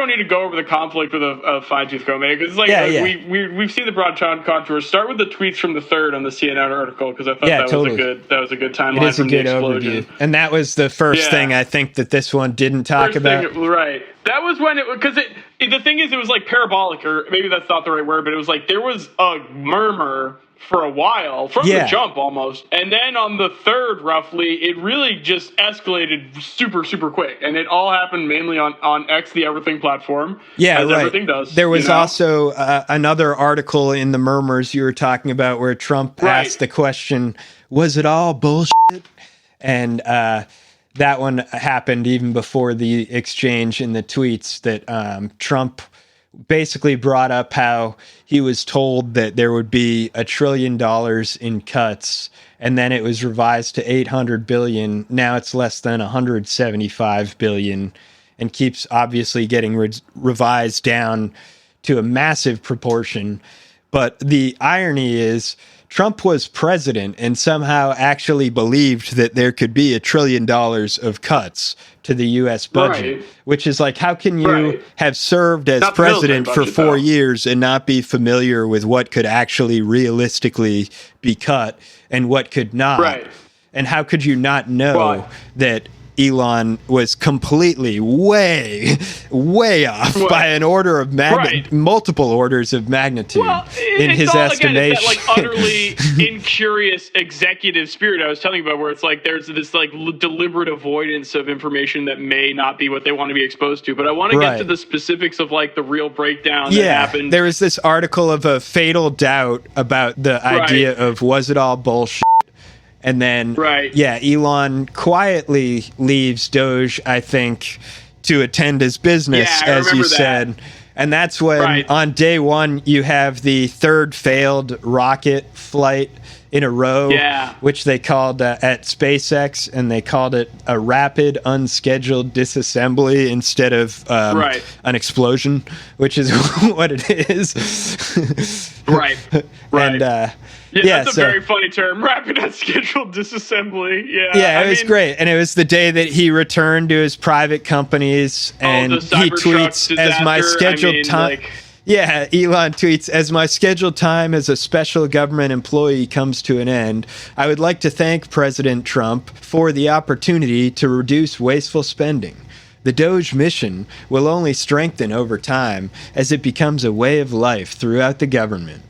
need to go over the conflict with a fine-tooth comb because it's like we've seen the broad contour. Start with the tweets from the 3rd on the CNN article because I thought that was a good timeline. It is a good overview, and that was the first thing I think that this one didn't talk about. Right. That was when the thing is it was like parabolic, or maybe that's not the right word, but it was like there was a murmur for a while, from the jump almost. And then on the 3rd, roughly, it really just escalated super, super quick. And it all happened mainly on X, the Everything platform, as everything does. There was also another article in the murmurs you were talking about where Trump asked the question, was it all bullshit? And that one happened even before the exchange in the tweets that Trump basically brought up how he was told that there would be $1 trillion in cuts, and then it was revised to 800 billion. Now it's less than 175 billion, and keeps obviously getting revised down to a massive proportion. But the irony is Trump was president and somehow actually believed that there could be $1 trillion of cuts to the U.S. budget, which is like, how can you have served as president for 4 years and not be familiar with what could actually realistically be cut and what could not? And how could you not know that Elon was completely way off by an order of multiple orders of magnitude in his estimation. Again, it's that utterly incurious executive spirit I was telling you about, where it's like there's this deliberate avoidance of information that may not be what they want to be exposed to. But I want to get to the specifics of the real breakdown that happened. There was this article of a fatal doubt about the idea of was it all bullshit. And then, Elon quietly leaves Doge, I think, to attend his business, as you said. And that's when, on day one, you have the 3rd failed rocket flight in a row, which they called at SpaceX, and they called it a rapid unscheduled disassembly instead of an explosion, which is what it is. And, that's a very funny term. Rapid unscheduled disassembly. It was great. And it was the day that he returned to his private companies, and he tweets, as my scheduled time. Elon tweets, as my scheduled time as a special government employee comes to an end, I would like to thank President Trump for the opportunity to reduce wasteful spending. The DOGE mission will only strengthen over time as it becomes a way of life throughout the government.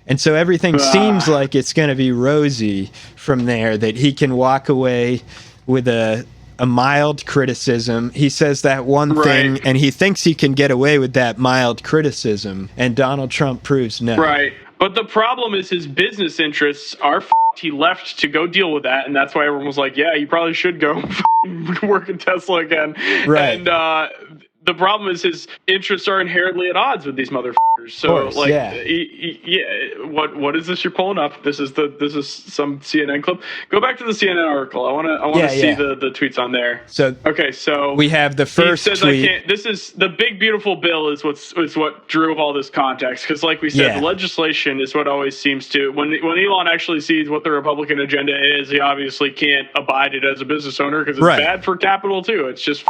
And so everything seems like it's going to be rosy from there, that he can walk away with a mild criticism. He says that one thing, and he thinks he can get away with that mild criticism, and Donald Trump proves no. But the problem is his business interests are he left to go deal with that, and that's why everyone was like, yeah, you probably should go work at Tesla again. And the problem is his interests are inherently at odds with these motherfuckers. So, course, like, yeah. What is this you're pulling up? This is some CNN clip. Go back to the CNN article. I want to see the tweets on there. So okay, so we have the first he says, tweet. This is the big beautiful bill is what drove all this context, because like we said, the legislation is what always seems to when Elon actually sees what the Republican agenda is, he obviously can't abide it as a business owner because it's bad for capital too. It's just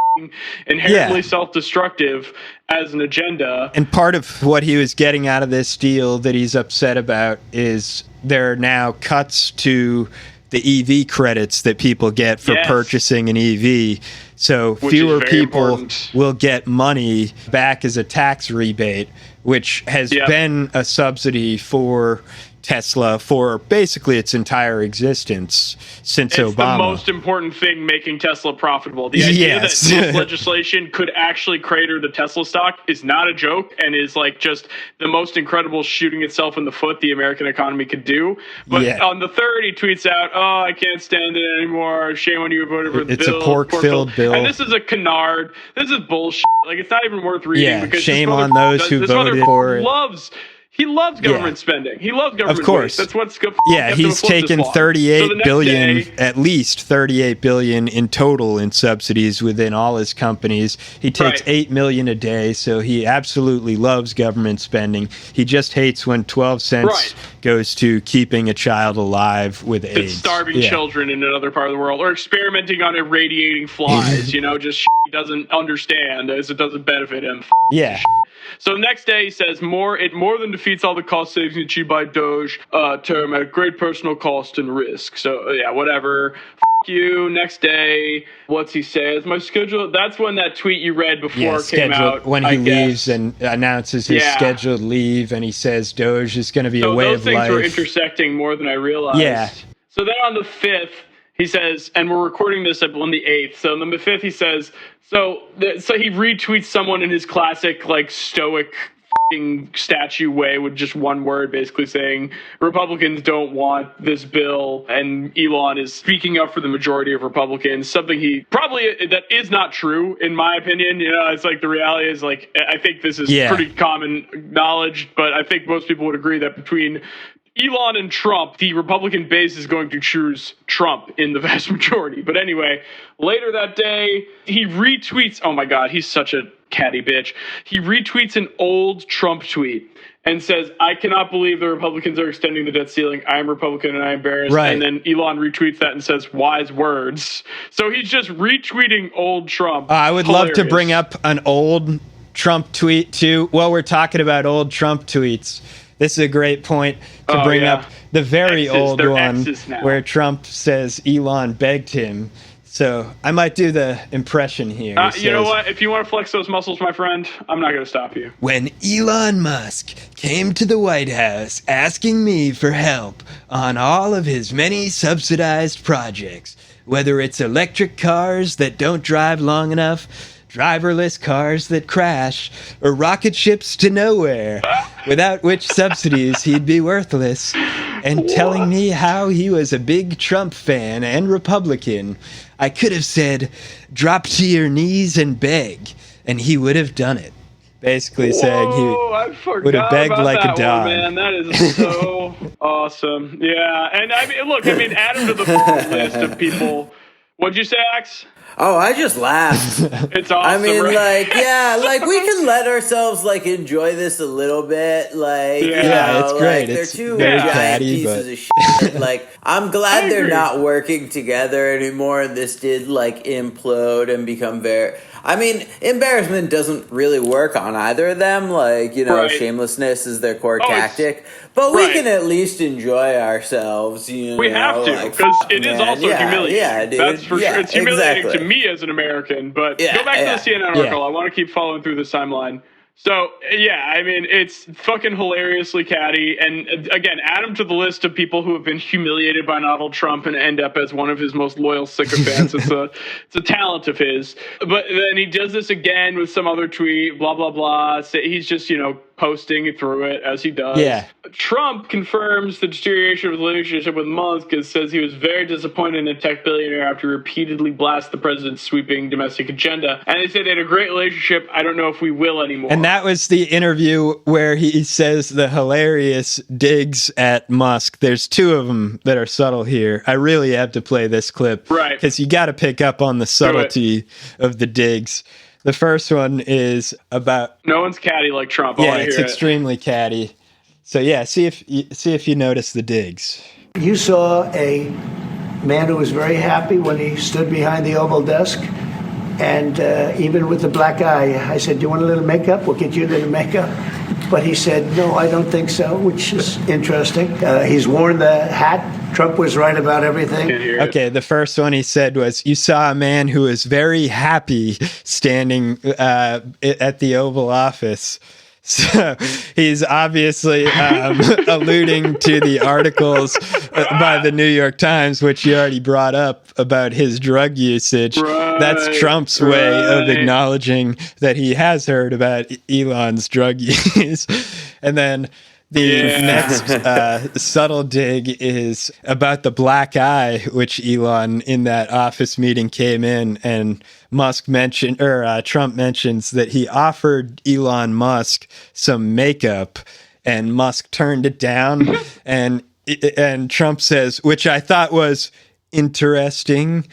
inherently self-destructive as an agenda. And part of what he was getting out of this deal that he's upset about is there are now cuts to the EV credits that people get for purchasing an EV. So fewer people will get money back as a tax rebate, which has been a subsidy for Tesla for basically its entire existence since Obama. It's the most important thing making Tesla profitable. The idea that this legislation could actually crater the Tesla stock is not a joke and is like just the most incredible shooting itself in the foot the American economy could do. But on the 3rd, he tweets out, "Oh, I can't stand it anymore. Shame on you who voted for the bill. It's a pork-filled bill." And this is a canard. This is bullshit. Like, it's not even worth reading. Because shame on those who voted for it. He loves government spending. He loves government. Of course. Waste. That's what's good. He's taken 38 billion, at least 38 billion in total in subsidies within all his companies. He takes 8 million a day, so he absolutely loves government spending. He just hates when 12 cents goes to keeping a child alive with AIDS. Starving children in another part of the world, or experimenting on irradiating flies. Just he doesn't understand as it doesn't benefit him. So the next day he says, it more than defeats all the cost savings achieved by DOGE term at great personal cost and risk. So whatever. You. Next day, what's he say? Is my schedule? That's when that tweet you read before came out. When he leaves and announces his scheduled leave, and he says DOGE is going to be a way of life. Those things were intersecting more than I realized. Yeah. So then on the 5th, he says, and we're recording this on the 8th. So on the 5th, he says, so he retweets someone in his classic like stoic statue way with just one word, basically saying Republicans don't want this bill, and Elon is speaking up for the majority of Republicans. Something that is not true in my opinion. It's like the reality is like I think this is pretty common knowledge, but I think most people would agree that between Elon and Trump, the Republican base is going to choose Trump in the vast majority. But anyway, later that day, he retweets. Oh my God, he's such a catty bitch. He retweets an old Trump tweet and says, "I cannot believe the Republicans are extending the debt ceiling. I am Republican and I am embarrassed." And then Elon retweets that and says, "Wise words." So he's just retweeting old Trump. I would love to bring up an old Trump tweet too. Well, we're talking about old Trump tweets. This is a great point to bring up. The very old one where Trump says Elon begged him. So I might do the impression here. You know what? If you want to flex those muscles, my friend, I'm not going to stop you. When Elon Musk came to the White House asking me for help on all of his many subsidized projects, whether it's electric cars that don't drive long enough, driverless cars that crash, or rocket ships to nowhere, without which subsidies he'd be worthless, and telling me how he was a big Trump fan and Republican, I could have said, drop to your knees and beg, and he would have done it. Basically saying he would have begged like a dog. Man, that is so awesome. Yeah, and I mean, add him to the list of people. What'd you say, Axe? Oh, I just laughed. It's awesome. I mean, right? we can let ourselves enjoy this a little bit. It's great. They're two giant pieces of shit. I'm glad they're not working together anymore. This did implode and become very. I mean, embarrassment doesn't really work on either of them. Shamelessness is their core tactic. But we can at least enjoy ourselves. We have to, because it is also humiliating. Yeah, dude. That's for sure. It's humiliating to me as an American. But go back to the CNN article. I want to keep following through this timeline. So, I mean, it's fucking hilariously catty. And again, add him to the list of people who have been humiliated by Donald Trump and end up as one of his most loyal sycophants. It's a talent of his. But then he does this again with some other tweet, blah, blah, blah. So he's just, posting through it, as he does. Yeah. Trump confirms the deterioration of his relationship with Musk and says he was very disappointed in the tech billionaire after he repeatedly blasted the president's sweeping domestic agenda. And they say they had a great relationship. I don't know if we will anymore. And that was the interview where he says the hilarious digs at Musk. There's two of them that are subtle here. I really have to play this clip. Right. Because you got to pick up on the subtlety of the digs. The first one is about... No one's catty like Trump. Yeah, it's extremely catty. So yeah, see if you notice the digs. You saw a man who was very happy when he stood behind the Oval desk, and even with the black eye, I said, "Do you want a little makeup? We'll get you a little makeup." But he said, "No, I don't think so," which is interesting. He's worn the hat. Trump was right about everything. Okay, the first one he said was, you saw a man who was very happy standing at the Oval Office. So he's obviously alluding to the articles by the New York Times, which you already brought up about his drug usage. Right, that's Trump's way of acknowledging that he has heard about Elon's drug use. And then the next subtle dig is about the black eye, which Elon in that office meeting came in, and Musk mentioned, or Trump mentions that he offered Elon Musk some makeup, and Musk turned it down, and Trump says, which I thought was interesting.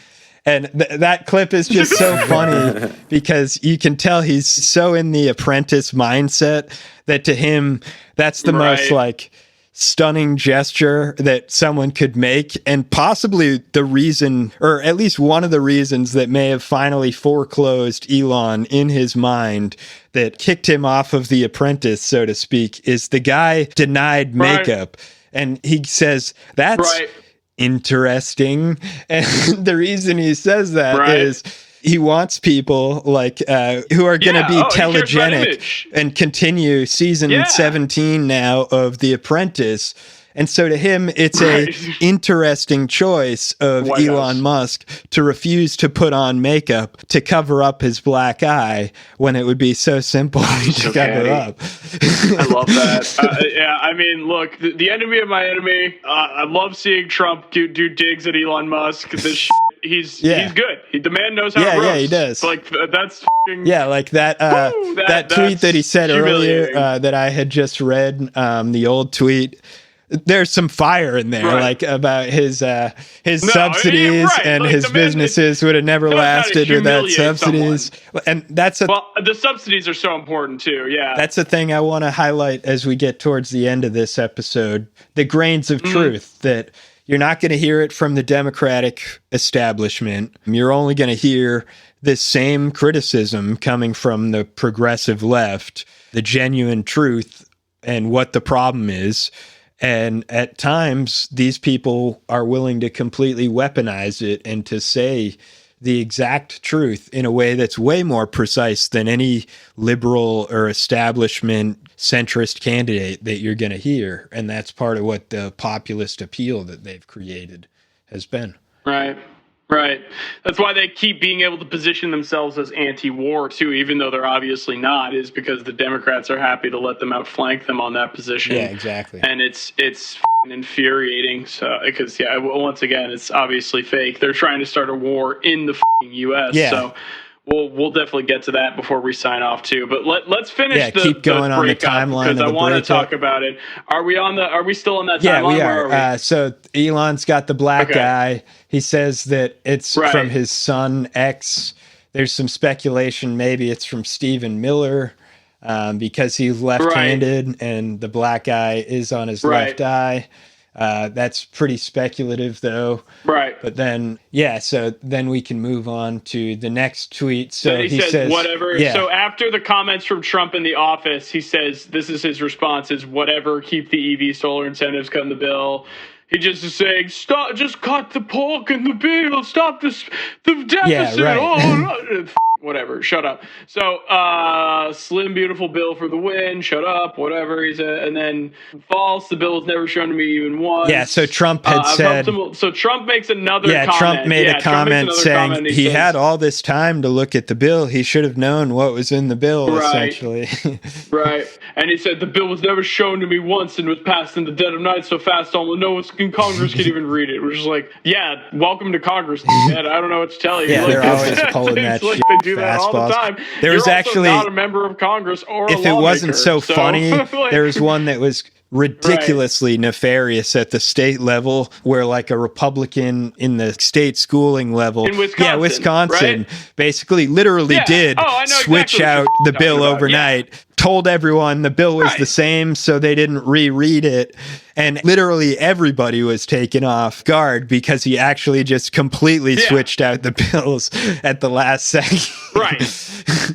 And that clip is just so funny because you can tell he's so in the apprentice mindset that to him, that's the most like stunning gesture that someone could make. And possibly the reason, or at least one of the reasons that may have finally foreclosed Elon in his mind, that kicked him off of The Apprentice, so to speak, is the guy denied makeup. And he says, that's interesting. And the reason he says that is he wants people like who are going to be telegenic and continue season 17 now of The Apprentice. And so to him, it's a interesting choice of Elon Musk to refuse to put on makeup to cover up his black eye when it would be so simple to cover up. I love that. Yeah, I mean, look, the enemy of my enemy. I love seeing Trump do digs at Elon Musk. This he's good. The man knows how to roast. Yeah, he does. Like that's like that that tweet that he said earlier that I had just read, the old tweet. There's some fire in there, like about his subsidies and like his businesses would have never lasted without subsidies. And that's the subsidies are so important too. Yeah, that's the thing I want to highlight as we get towards the end of this episode. The grains of truth that you're not going to hear it from the Democratic establishment. You're only going to hear this same criticism coming from the progressive left, the genuine truth and what the problem is. And at times, these people are willing to completely weaponize it and to say the exact truth in a way that's way more precise than any liberal or establishment centrist candidate that you're going to hear. And that's part of what the populist appeal that they've created has been. Right. That's why they keep being able to position themselves as anti-war too, even though they're obviously not, is because the Democrats are happy to let them outflank them on that position. Yeah, exactly. And it's infuriating. So because once again, it's obviously fake. They're trying to start a war in the U.S. Yeah. So we'll definitely get to that before we sign off too. But let's finish keep going on the timeline because I want to talk about it. Are we still on that timeline? Yeah, we are. So Elon's got the black eye. He says that it's from his son X. There's some speculation maybe it's from Stephen Miller because he's left-handed and the black eye is on his left eye. That's pretty speculative, though. Right. But then, so then we can move on to the next tweet. So he says, whatever. Yeah. So after the comments from Trump in the office, he says, this is his response, is whatever, keep the EV solar incentives, cut in the bill. He just is saying, stop, just cut the pork in the bill, stop the deficit. Yeah, right. whatever, shut up. So, slim, beautiful bill for the win, shut up, whatever. And then false, the bill was never shown to me even once. Yeah, so Trump had said... So Trump makes another comment. Trump made a comment saying he had all this time to look at the bill. He should have known what was in the bill, essentially. Right. And he said, the bill was never shown to me once and was passed in the dead of night so fast almost no one in Congress could even read it. Which is like, yeah, welcome to Congress, man. I don't know what to tell you. Yeah, they're always pulling that shit. They do that all the time. There was actually not a member of Congress or a if it wasn't so funny, like, there was one that was ridiculously nefarious at the state level, where like a Republican in the state schooling level in Wisconsin, right? Basically literally did switch out the bill overnight, told everyone the bill was the same so they didn't reread it, and literally everybody was taken off guard because he actually just completely switched out the bills at the last second. Right.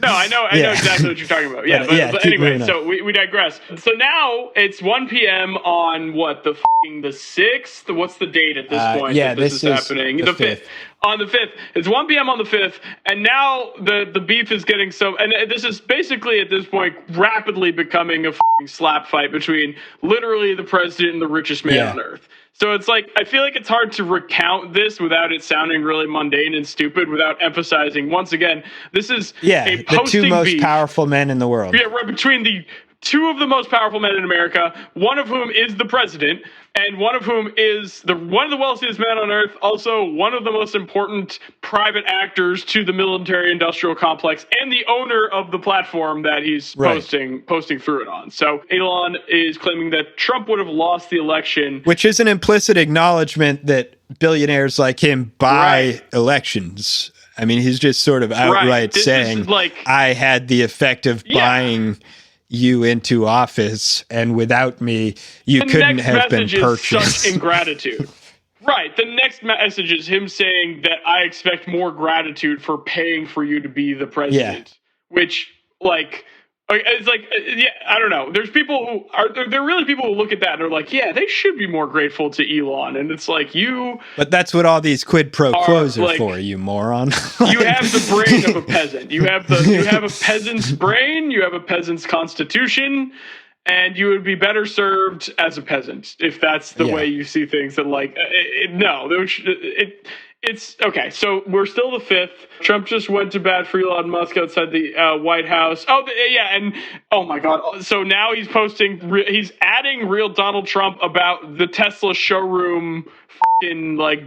No, I know exactly what you're talking about. Yeah, but anyway, so we digress. So now it's 1 p.m. on what, the 6th? What's the date at this point? Yeah, this is happening. The 5th. On the 5th. It's 1 p.m. on the 5th, and now the beef is getting so... And this is basically, at this point, rapidly becoming a slap fight between literally the president and the richest man on earth. So it's like, I feel like it's hard to recount this without it sounding really mundane and stupid, without emphasizing, once again, this is a posting the two most beef. Powerful men in the world. Yeah, right, between the two of the most powerful men in America, one of whom is the president, and one of whom is one of the wealthiest men on earth, also one of the most important private actors to the military-industrial complex, and the owner of the platform that he's posting through it on. So Elon is claiming that Trump would have lost the election. Which is an implicit acknowledgement that billionaires like him buy elections. I mean, he's just sort of outright saying, I had the effect of buying you into office, and without me, you couldn't have been purchased. Such ingratitude. Right. The next message is him saying that I expect more gratitude for paying for you to be the president. Which, it's like, I don't know. There's people who there are really people who look at that and are like, yeah, they should be more grateful to Elon. And it's like, but that's what all these quid pro quos are for, you moron. You have the brain of a peasant. You have a peasant's brain. You have a peasant's constitution. And you would be better served as a peasant if that's the way you see things. And it's okay. So we're still the 5th. Trump just went to bat for Elon Musk outside the White House. And oh my God. So now he's he's adding real Donald Trump about the Tesla showroom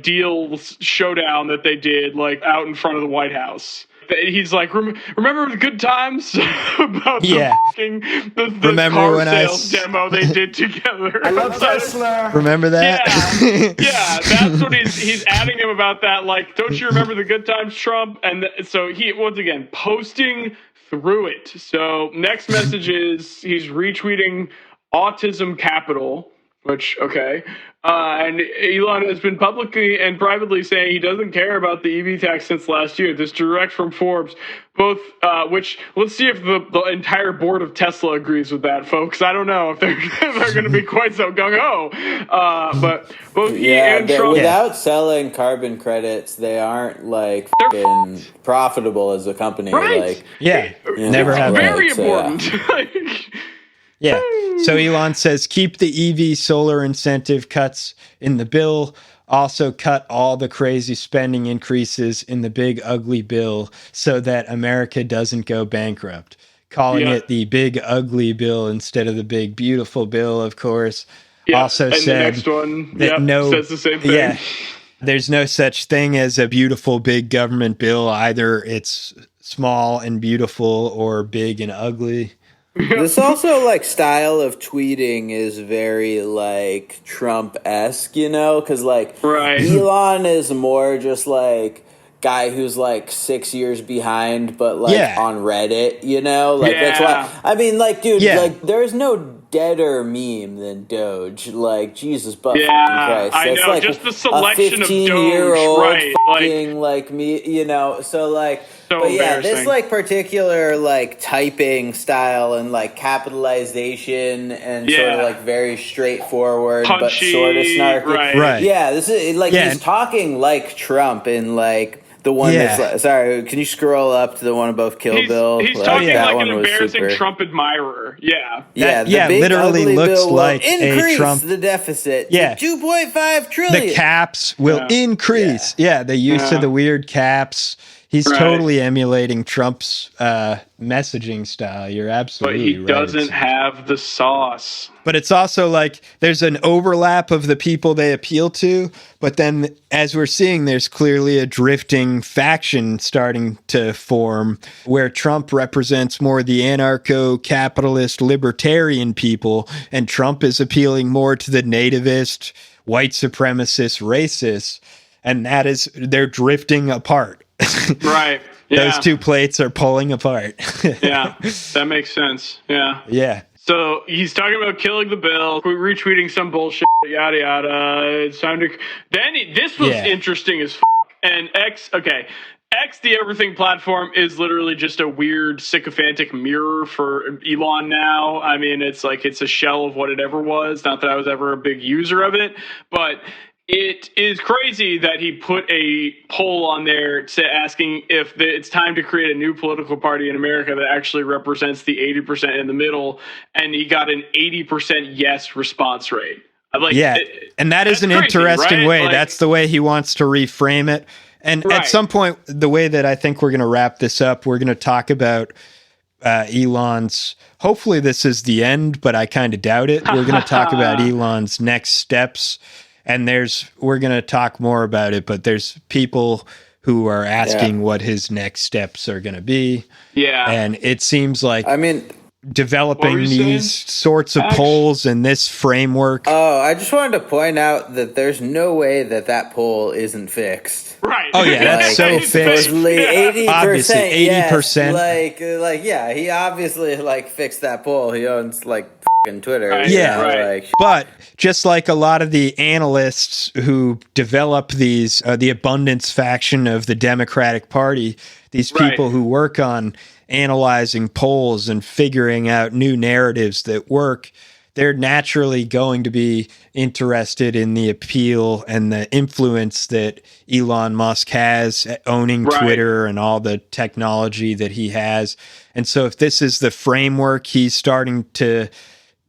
deal showdown that they did out in front of the White House. He's like, remember the good times about the remember car when sales demo they did together. I love Tesla. Remember that? Yeah, that's what he's adding him about that. Like, don't you remember the good times, Trump? And so he, once again, posting through it. So next message is he's retweeting Autism Capital, which, and Elon has been publicly and privately saying he doesn't care about the EV tax since last year. This direct from Forbes, both, which let's see if the entire board of Tesla agrees with that, folks. I don't know if they're going to be quite so gung-ho. But both he and Trump... Without selling carbon credits, they aren't fucking profitable as a company. Right. Never have. Very important. Yeah. So Elon says keep the EV solar incentive cuts in the bill. Also cut all the crazy spending increases in the big ugly bill so that America doesn't go bankrupt. Calling it the big ugly bill instead of the big beautiful bill, of course. Yeah. Also and said the next one that says the same thing. Yeah. There's no such thing as a beautiful big government bill. Either it's small and beautiful or big and ugly. This also style of tweeting is very Trump-esque, because Elon is more just guy who's 6 years behind, but on Reddit, that's why. I mean, dude, there's no deader meme than Doge. Jesus, but Christ, I that's know. Just the selection of Doge, 15-year-old right? Fucking me, so So but this particular typing style and capitalization and sort of very straightforward, punchy, but sort of snarky. Right. Yeah, this is he's talking like Trump in the The one that's sorry, can you scroll up to the one above Kill Bill? He's talking like an embarrassing Trump admirer. Yeah. The big, literally looks bill like increase a Trump. The deficit to 2.5 trillion. The caps will increase. Yeah, the use of the weird caps. He's totally emulating Trump's messaging style. You're absolutely right. But he doesn't have the sauce. But it's also like there's an overlap of the people they appeal to. But then, as we're seeing, there's clearly a drifting faction starting to form where Trump represents more the anarcho-capitalist libertarian people, and Trump is appealing more to the nativist, white supremacist, racists. And they're drifting apart. Right. Yeah. Those two plates are pulling apart. Yeah, that makes sense. Yeah. Yeah. So he's talking about killing the bill, retweeting some bullshit, yada yada. It's time to. Then this was interesting as f. And X, the Everything platform is literally just a weird sycophantic mirror for Elon now. I mean, it's a shell of what it ever was. Not that I was ever a big user of it, but it is crazy that he put a poll on there asking if it's time to create a new political party in America that actually represents the 80% in the middle, and he got an 80% yes response rate. And that is an interesting way. That's the way he wants to reframe it. And at some point, the way that I think we're going to wrap this up, we're going to talk about Elon's, hopefully this is the end, but I kind of doubt it. We're going to talk about Elon's next steps. And we're going to talk more about it, but there's people who are asking what his next steps are going to be. Yeah. And it seems like, developing these sorts of polls and this framework. Oh, I just wanted to point out that there's no way that poll isn't fixed. Right. Oh yeah, that's so fixed. 80%. Obviously, 80%. Yes. He obviously fixed that poll. He owns Twitter. Right. But just like a lot of the analysts who develop these, the abundance faction of the Democratic Party, these people who work on analyzing polls and figuring out new narratives that work, they're naturally going to be interested in the appeal and the influence that Elon Musk has owning Twitter and all the technology that he has. And so if this is the framework he's starting to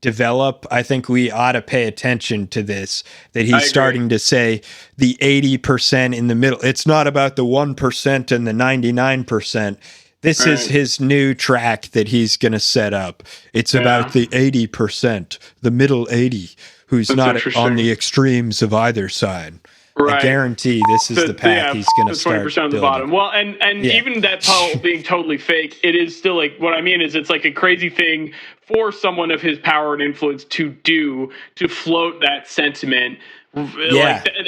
develop, I think we ought to pay attention to this, that he's starting to say the 80% in the middle. It's not about the 1% and the 99%. This is his new track that he's going to set up. It's about the 80%, the middle 80, who's not on the extremes of either side. I guarantee this is the path he's going to start 20% on the bottom. Well, and even that poll being totally fake, it is still what I mean is it's a crazy thing for someone of his power and influence to do, to float that sentiment.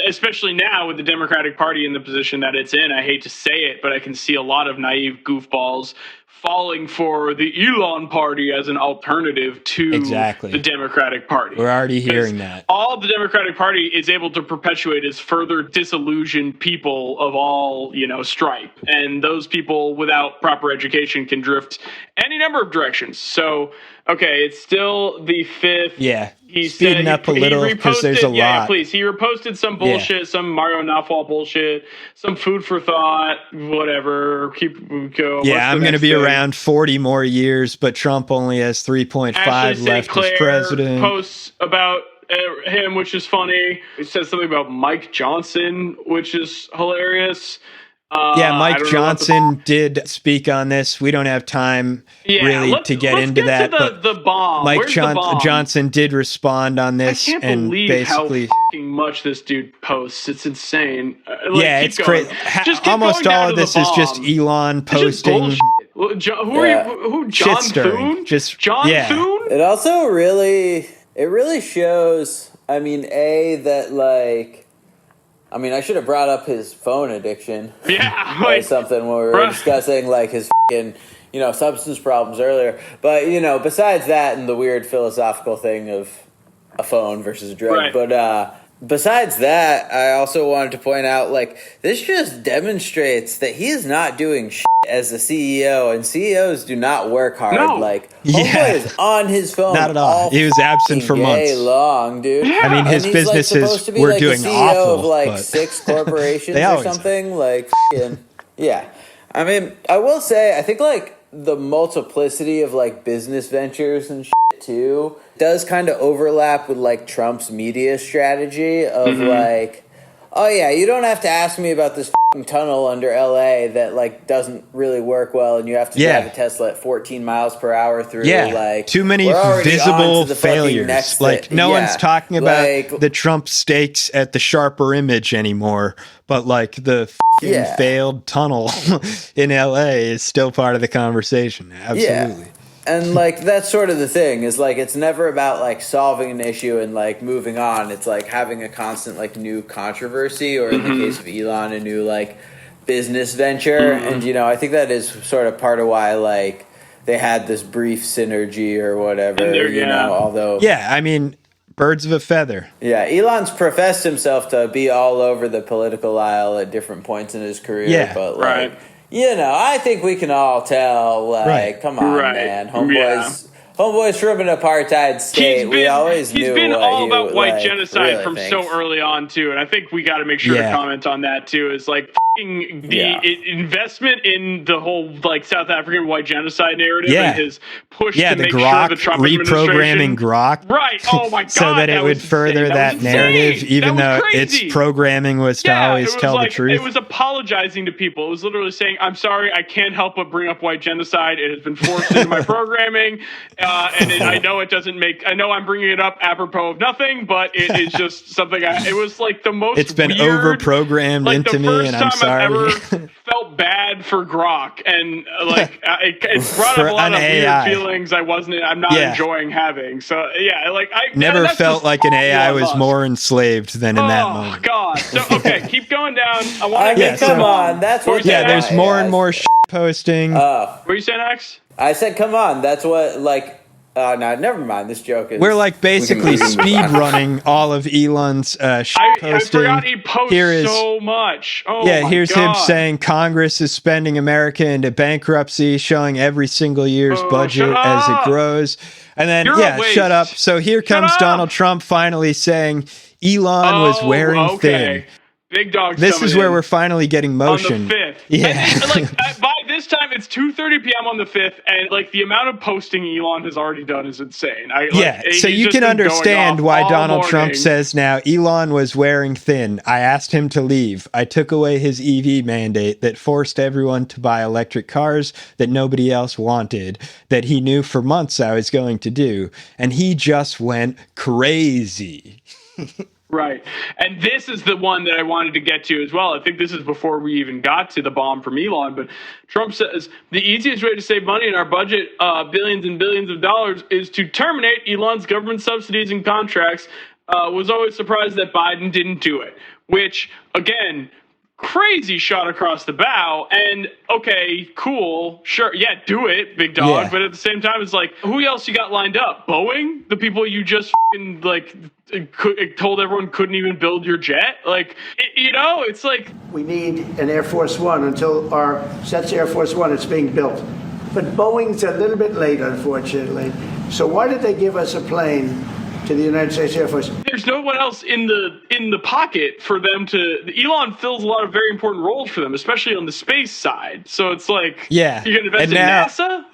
Especially now with the Democratic Party in the position that it's in. I hate to say it, but I can see a lot of naive goofballs falling for the Elon party as an alternative to the Democratic Party. We're already hearing that. All the Democratic Party is able to perpetuate is further disillusioned people of all, stripe. And those people without proper education can drift any number of directions. So, it's still the 5th. Yeah. He's speeding up a little because there's a lot. Yeah, please. He reposted some bullshit, some Mario Nawfal bullshit, some food for thought, whatever. Keep go. Yeah, I'm going to be around 40 more years, but Trump only has 3.5 left as president. Posts about him, which is funny. It says something about Mike Johnson, which is hilarious. Mike Johnson did speak on this. We don't have time to get into that. But the bomb. Mike Johnson did respond on this. I can't believe how much this dude posts. It's insane. It's crazy. Almost all of this is just Elon posting. Who? John Thune? John Thune? It also really shows. I mean, I should have brought up his phone addiction. Yeah. Or something when we were discussing his substance problems earlier. But, besides that and the weird philosophical thing of a phone versus a drug. Right. But besides that, I also wanted to point out, this just demonstrates that he is not doing shit as a CEO, and CEOs do not work hard. No. Homeboy is on his phone. Not at all. He was absent for months. Long, dude. Yeah. I mean, his businesses were doing CEO awful. Of 6 corporations or something. Yeah. I mean, I will say, I think, like, the multiplicity of, like, business ventures and shit, too, does kind of overlap with, like, Trump's media strategy of, like, oh, yeah, you don't have to ask me about this tunnel under L.A. that, like, doesn't really work well, and you have to drive a Tesla at 14 miles per hour through, like... Too many visible failures. Like, no one's talking about like, the Trump stakes at the sharper image anymore, but, like, the failed tunnel in L.A. is still part of the conversation. Absolutely. Yeah. And, like, that's sort of the thing, is, like, it's never about, like, solving an issue and, like, moving on. It's, like, having a constant, like, new controversy, or in the case of Elon, a new, like, business venture. And, you know, I think that is sort of part of why, like, they had this brief synergy or whatever, you know, although... Yeah, I mean, birds of a feather. Yeah, Elon's professed himself to be all over the political aisle at different points in his career, but, like... You know, I think we can all tell, like, come on, man. Homeboys from an apartheid state. We always knew. He's been all about white genocide from so early on, too. And I think we got to make sure to comment on that, too. Is like the investment in the whole, like, South African white genocide narrative and his push to make sure the Trump reprogramming Grok. Right. Oh, my God. So that it would further that narrative, even though its programming was to always tell the truth. It was apologizing to people. It was literally saying, I'm sorry, I can't help but bring up white genocide. It has been forced into my programming. I know it doesn't make... I know I'm bringing it up apropos of nothing, but it is just something... it was like the most It's been weird, over-programmed like into me, and I'm sorry. I've ever felt bad for Grok, and like it brought up a lot of weird feelings I'm not enjoying having. So yeah, like I never felt like an AI was more enslaved than in that moment. Oh God! So okay, keep going down. I want to come on. That's what. Yeah, there's more and more posting. What were you saying, X? I said, come on. That's what like. No, never mind. This joke is... We're like basically speed running all of Elon's posting. I forgot he posts so much. Oh yeah, my here's God. him saying Congress is spending America into bankruptcy, showing every single year's budget as it grows. And then, shut up. So here comes Donald Trump finally saying Elon was wearing thin. Big dog. This is where we're finally getting motion. On the 5th. Yeah. And, by this time, it's 2:30 p.m. on the 5th, and like the amount of posting Elon has already done is insane. So you can understand why Donald Trump says now Elon was wearing thin. I asked him to leave. I took away his EV mandate that forced everyone to buy electric cars that nobody else wanted, that he knew for months I was going to do, and he just went crazy. Right. And this is the one that I wanted to get to as well. I think this is before we even got to the bomb from Elon. But Trump says the easiest way to save money in our budget, billions and billions of dollars, is to terminate Elon's government subsidies and contracts. Was always surprised that Biden didn't do it, which, again, crazy shot across the bow. And okay, cool, sure, yeah, do it, big dog. Yeah. But at the same time, it's like, who else you got lined up? Boeing, the people you just told everyone couldn't even build your jet. Like, it's like we need an Air Force One until our sets Air Force One. It's being built, but Boeing's a little bit late, unfortunately. So why did they give us a plane to the United States Air Force? There's no one else in the pocket for them to... Elon fills a lot of very important roles for them, especially on the space side. So it's like, you're going to invest in NASA?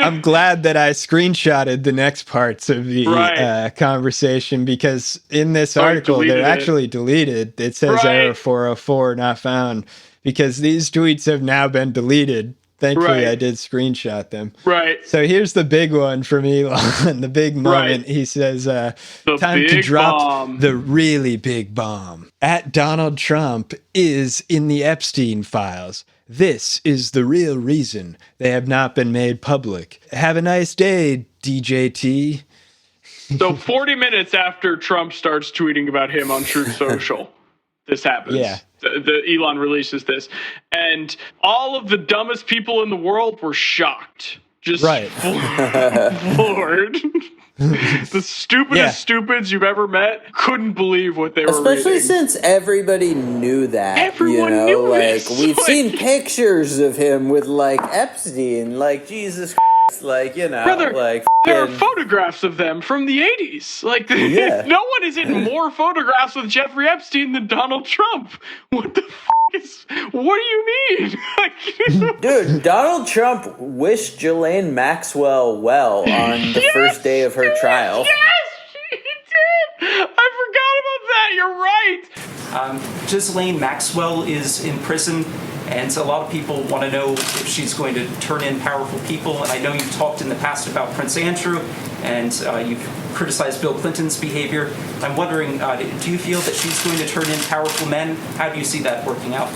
I'm glad that I screenshotted the next parts of the conversation, because in this article, they're actually deleted. It says error 404 not found, because these tweets have now been deleted. Thankfully, I did screenshot them. Right. So here's the big one from Elon, the big moment. He says, time to drop the really big bomb. At Donald Trump is in the Epstein files. This is the real reason they have not been made public. Have a nice day, DJT. So 40 minutes after Trump starts tweeting about him on Truth Social, this happens. Yeah. The Elon releases this, and all of the dumbest people in the world were shocked. Just floored. The stupidest stupids you've ever met couldn't believe what they were Especially reading. Since everybody knew that. Everyone knew this. We've seen pictures of him with, Epstein. Jesus Christ. Brother, there are photographs of them from the 80s. No one is in more photographs with Jeffrey Epstein than Donald Trump. What the f*** is What do you mean? Dude, Donald Trump wished Ghislaine Maxwell well on the first day of her trial. Yes, he did. I forgot about that. You're right. Ghislaine Maxwell is in prison, and so a lot of people want to know if she's going to turn in powerful people. And I know you've talked in the past about Prince Andrew, and you've criticized Bill Clinton's behavior. I'm wondering, do you feel that she's going to turn in powerful men? How do you see that working out?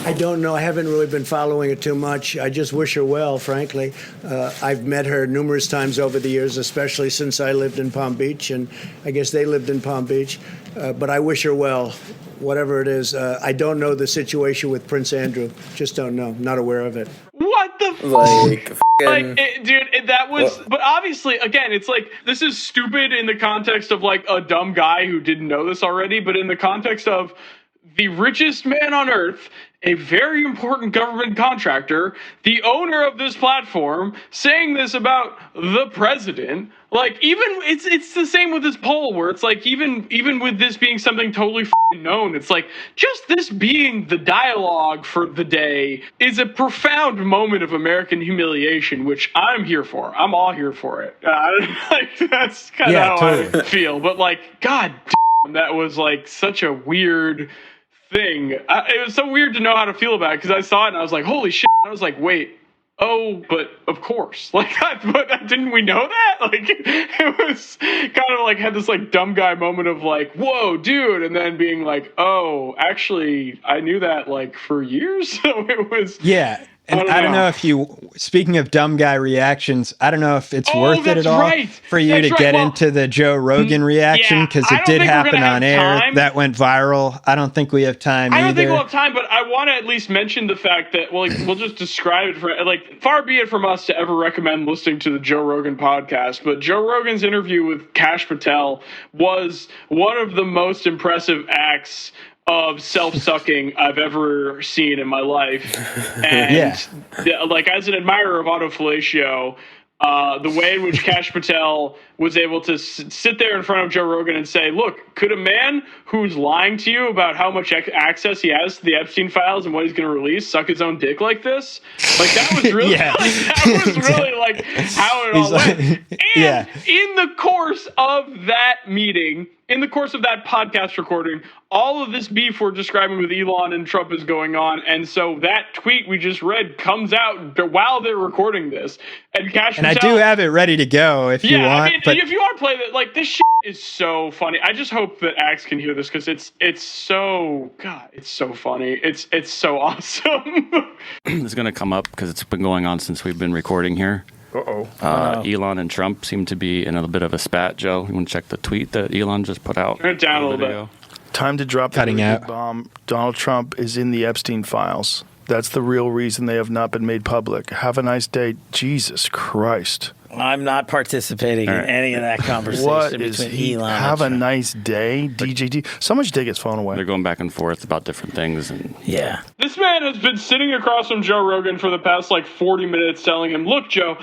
I don't know. I haven't really been following it too much. I just wish her well, frankly. I've met her numerous times over the years, especially since I lived in Palm Beach, and I guess they lived in Palm Beach. But I wish her well, whatever it is. I don't know the situation with Prince Andrew. Just don't know. Not aware of it. What the fuck? Dude, that was... But obviously, again, it's like, this is stupid in the context of, like, a dumb guy who didn't know this already, but in the context of the richest man on earth, a very important government contractor, the owner of this platform, saying this about the president. Like, even it's the same with this poll, where it's like, even with this being something totally known, it's like, just this being the dialogue for the day is a profound moment of American humiliation, which I'm here for. I'm all here for it. Like, that's kind of how totally. I feel. But like, god damn, that was like such a weird thing. It was so weird to know how to feel about it, because I saw it and I was like, holy shit. I was like, wait. Oh, but of course. Like, but didn't we know that? Like, it was kind of like, had this like dumb guy moment of like, whoa, dude, and then being like, oh, actually, I knew that like for years. So it was. Yeah. And I don't know if you, speaking of dumb guy reactions, I don't know if it's worth it at all for you to get into the Joe Rogan reaction, because it did happen on air. That went viral. I don't think we have time either. I don't think we'll have time, but I want to at least mention the fact that, well, like, we'll just describe it for, like, far be it from us to ever recommend listening to the Joe Rogan podcast, but Joe Rogan's interview with Kash Patel was one of the most impressive acts of self-sucking I've ever seen in my life. And like, as an admirer of autofellatio, the way in which Kash Patel was able to sit there in front of Joe Rogan and say, look, could a man who's lying to you about how much access he has to the Epstein files and what he's going to release suck his own dick like this? Like, that was really, that was really like how it all went. And in the course of that meeting, in the course of that podcast recording, all of this beef we're describing with Elon and Trump is going on. And so that tweet we just read comes out while they're recording this. And Kash Patel, I do have it ready to go if you want. I mean, if you want to play that, like, this shit is so funny. I just hope that Axe can hear this, because it's so, God, it's so funny. It's so awesome. It's going to come up because it's been going on since we've been recording here. Elon and Trump seem to be in a bit of a spat, Joe. You want to check the tweet that Elon just put out? Turn it down a little bit. Time to drop the big bomb. Donald Trump is in the Epstein files. That's the real reason they have not been made public. Have a nice day. Jesus Christ. I'm not participating in any of that conversation between Elon Have and a nice day, DJD. Someone should take his phone away. They're going back and forth about different things. And this man has been sitting across from Joe Rogan for the past like 40 minutes telling him, look, Joe,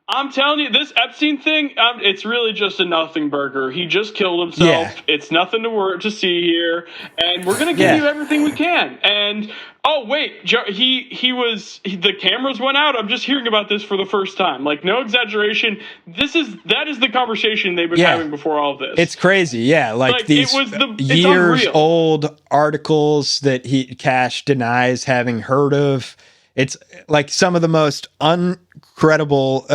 I'm telling you, this Epstein thing, it's really just a nothing burger. He just killed himself. Yeah. It's nothing to see here. And we're going to give you everything we can. And, oh, wait, Joe, the cameras went out. I'm just hearing about this for the first time. Like, no exaggeration. That is the conversation they've been having before all of this. It's crazy, yeah. Like these years old articles that Kash denies having heard of. It's like some of the most incredible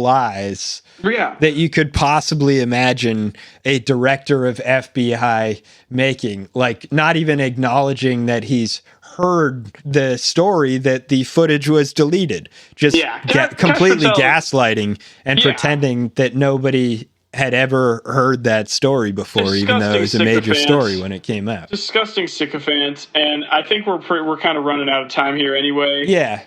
lies that you could possibly imagine a director of FBI making. Like, not even acknowledging that he's heard the story, that the footage was deleted. Just completely gaslighting and pretending that nobody had ever heard that story before, even though it was a major story when it came out. Disgusting sycophants, and I think we're kind of running out of time here anyway. Yeah.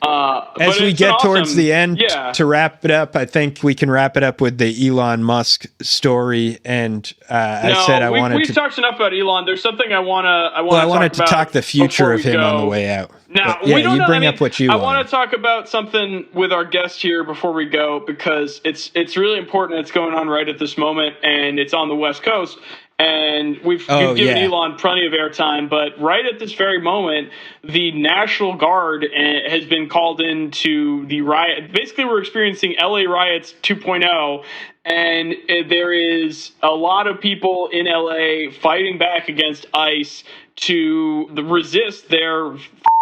As we get towards the end, to wrap it up, I think we can wrap it up with the Elon Musk story. And we've talked enough about Elon. There's something I wanted to talk the future of him on the way out. Now, we don't bring up what you want. I want to talk about something with our guest here before we go, because it's really important. It's going on right at this moment, and it's on the West Coast. And we've given Elon plenty of airtime, but right at this very moment, the National Guard has been called into the riot. Basically, we're experiencing LA riots 2.0, and there is a lot of people in LA fighting back against ICE to resist their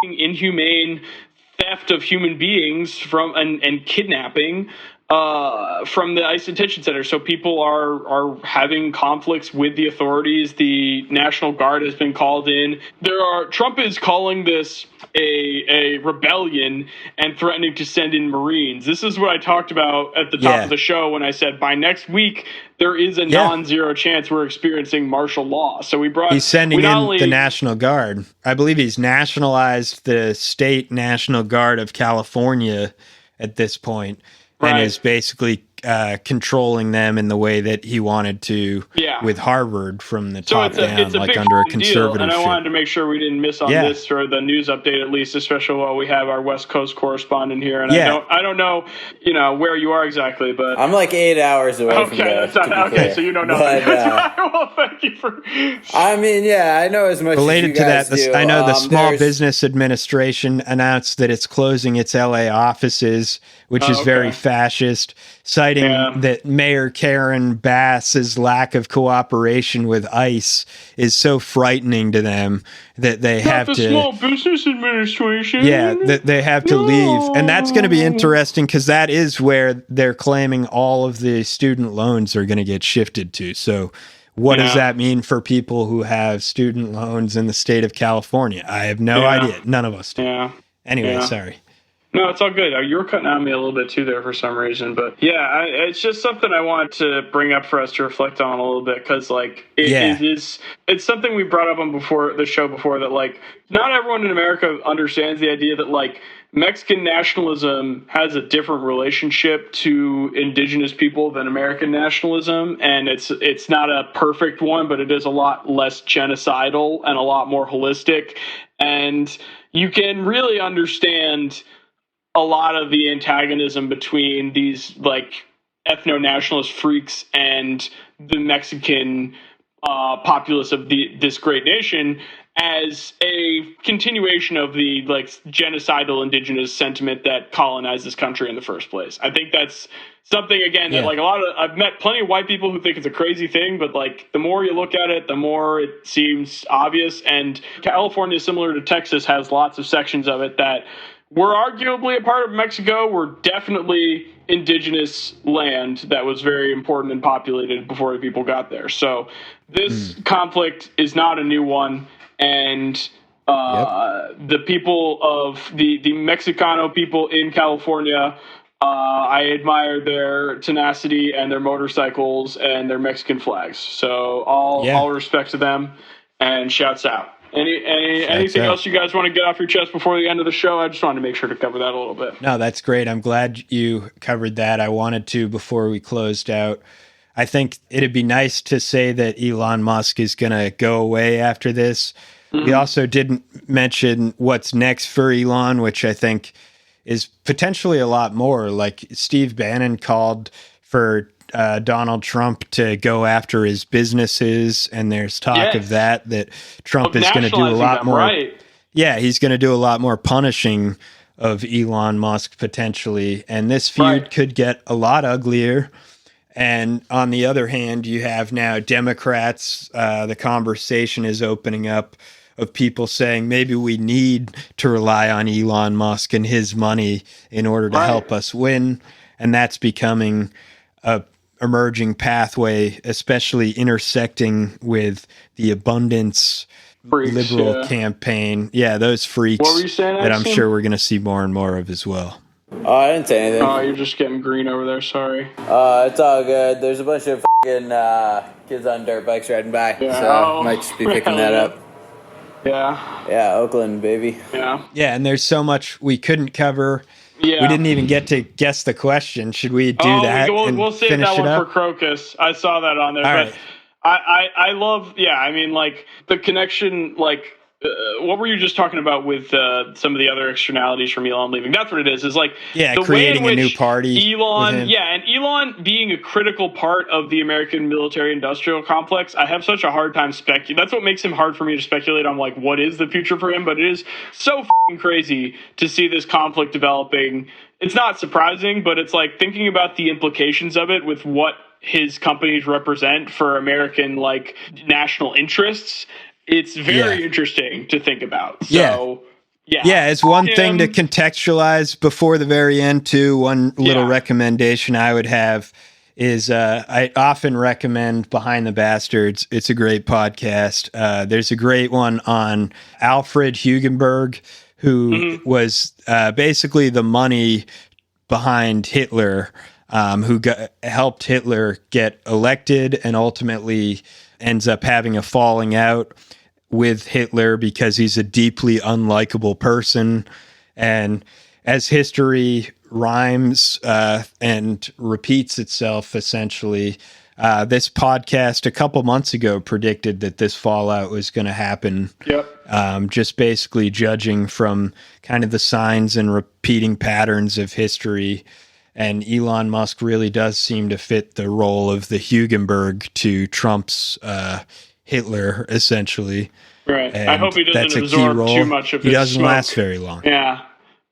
inhumane theft of human beings and kidnapping from the ICE detention center. So people are having conflicts with the authorities. The National Guard has been called in. Trump is calling this a rebellion and threatening to send in Marines. This is what I talked about at the top of the show when I said by next week there is a non-zero chance we're experiencing martial law. So he's sending in the National Guard. I believe he's nationalized the state National Guard of California at this point. And is basically controlling them in the way that he wanted to with Harvard from the top down, like under a conservative. And I wanted to make sure we didn't miss on this for the news update, at least, especially while we have our West Coast correspondent here. And I don't know, where you are exactly, but I'm like 8 hours away from there. Okay, so you know nothing. Well, thank you for. I mean, I know as much. Related as you guys to that, do. I know the Small Business Administration announced that it's closing its LA offices, which is very fascist, citing that Mayor Karen Bass's lack of cooperation with ICE is so frightening to them that they have to. Small Business Administration. Yeah, that they have to leave, and that's going to be interesting because that is where they're claiming all of the student loans are going to get shifted to. So, what does that mean for people who have student loans in the state of California? I have no idea. None of us do. Yeah. Anyway, sorry. No, it's all good. You were cutting on me a little bit too there for some reason, but it's just something I wanted to bring up for us to reflect on a little bit because, it's something we brought up on the show before that, not everyone in America understands the idea that, Mexican nationalism has a different relationship to indigenous people than American nationalism, and it's not a perfect one, but it is a lot less genocidal and a lot more holistic, and you can really understand a lot of the antagonism between these ethno-nationalist freaks and the Mexican populace of this great nation as a continuation of the genocidal indigenous sentiment that colonized this country in the first place. I think that's something again that I've met plenty of white people who think it's a crazy thing, but the more you look at it, the more it seems obvious. And California, similar to Texas, has lots of sections of it that we're arguably a part of Mexico. We're definitely indigenous land that was very important and populated before the people got there. So this conflict is not a new one. And the people of the Mexicano people in California, I admire their tenacity and their motorcycles and their Mexican flags. So all respect to them and shouts out. Anything else you guys want to get off your chest before the end of the show? I just wanted to make sure to cover that a little bit. No, that's great. I'm glad you covered that. I wanted to before we closed out. I think it'd be nice to say that Elon Musk is going to go away after this. We also didn't mention what's next for Elon, which I think is potentially a lot more. Steve Bannon called for Donald Trump to go after his businesses, and there's talk of that Trump is going to do a lot more. Right. Yeah, he's going to do a lot more punishing of Elon Musk potentially, and this feud could get a lot uglier. And on the other hand, you have now Democrats, the conversation is opening up of people saying maybe we need to rely on Elon Musk and his money in order to help us win. And that's becoming a emerging pathway, especially intersecting with the abundance liberal campaign. Yeah, those freaks what were you saying, that I'm sure we're going to see more and more of as well. Oh, I didn't say anything. Oh, you're just getting green over there. Sorry. It's all good. There's a bunch of kids on dirt bikes riding by, so might just be picking that up. Yeah, Oakland, baby. Yeah, and there's so much we couldn't cover. Yeah. We didn't even get to guess the question. Should we do that? We'll save that one for Crocus. I saw that on there. All but right. I love, the connection, what were you just talking about with some of the other externalities from Elon leaving? That's what it is like the creating way in a which new party. Elon, and Elon being a critical part of the American military-industrial complex. I have such a hard time speculating. That's what makes him hard for me to speculate on, like, what is the future for him. But it is so fucking crazy to see this conflict developing. It's not surprising, but it's like thinking about the implications of it with what his companies represent for American, like, national interests. It's very interesting to think about. So, it's one thing to contextualize before the very end, too. One little recommendation I would have is I often recommend Behind the Bastards. It's a great podcast. There's a great one on Alfred Hugenberg, who was basically the money behind Hitler, who helped Hitler get elected and ultimately ends up having a falling out with Hitler because he's a deeply unlikable person. And as history rhymes and repeats itself, essentially, this podcast a couple months ago predicted that this fallout was going to happen. Just basically judging from kind of the signs and repeating patterns of history. And Elon Musk really does seem to fit the role of the Hugenberg to Trump's Hitler, essentially. Right. And I hope he doesn't absorb too much of his He doesn't smoke. last very long. Yeah.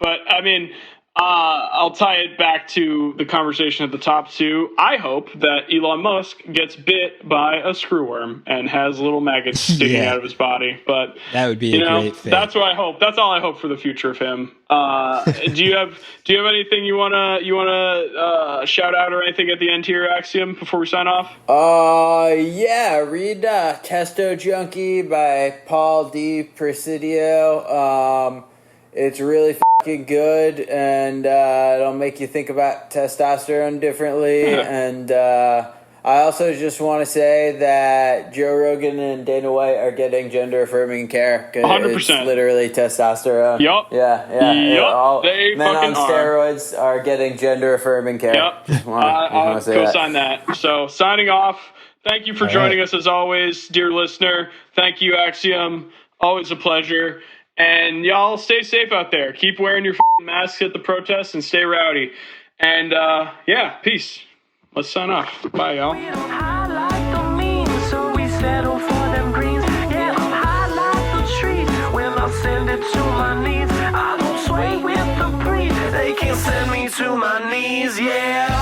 But, I mean, I'll tie it back to the conversation at the top, too. I hope that Elon Musk gets bit by a screwworm and has little maggots sticking out of his body. But that would be a great thing. That's what I hope. That's all I hope for the future of him. Do you have anything you wanna shout out or anything at the end here, Axiom, before we sign off? Read Testo Junkie by Paul D. Presidio. It's really fucking good, and it'll make you think about testosterone differently. And I also just want to say that Joe Rogan and Dana White are getting gender-affirming care. 100%. It's literally testosterone. Yup. All they men on fucking steroids are getting gender-affirming care. Yep. Just I'll say co-sign that. So, signing off. Thank you for joining us as always, dear listener. Thank you, Axiom. Always a pleasure. And y'all stay safe out there. Keep wearing your masks at the protests and stay rowdy. And peace. Let's sign off. Bye, y'all. They can't send me to my knees, yeah.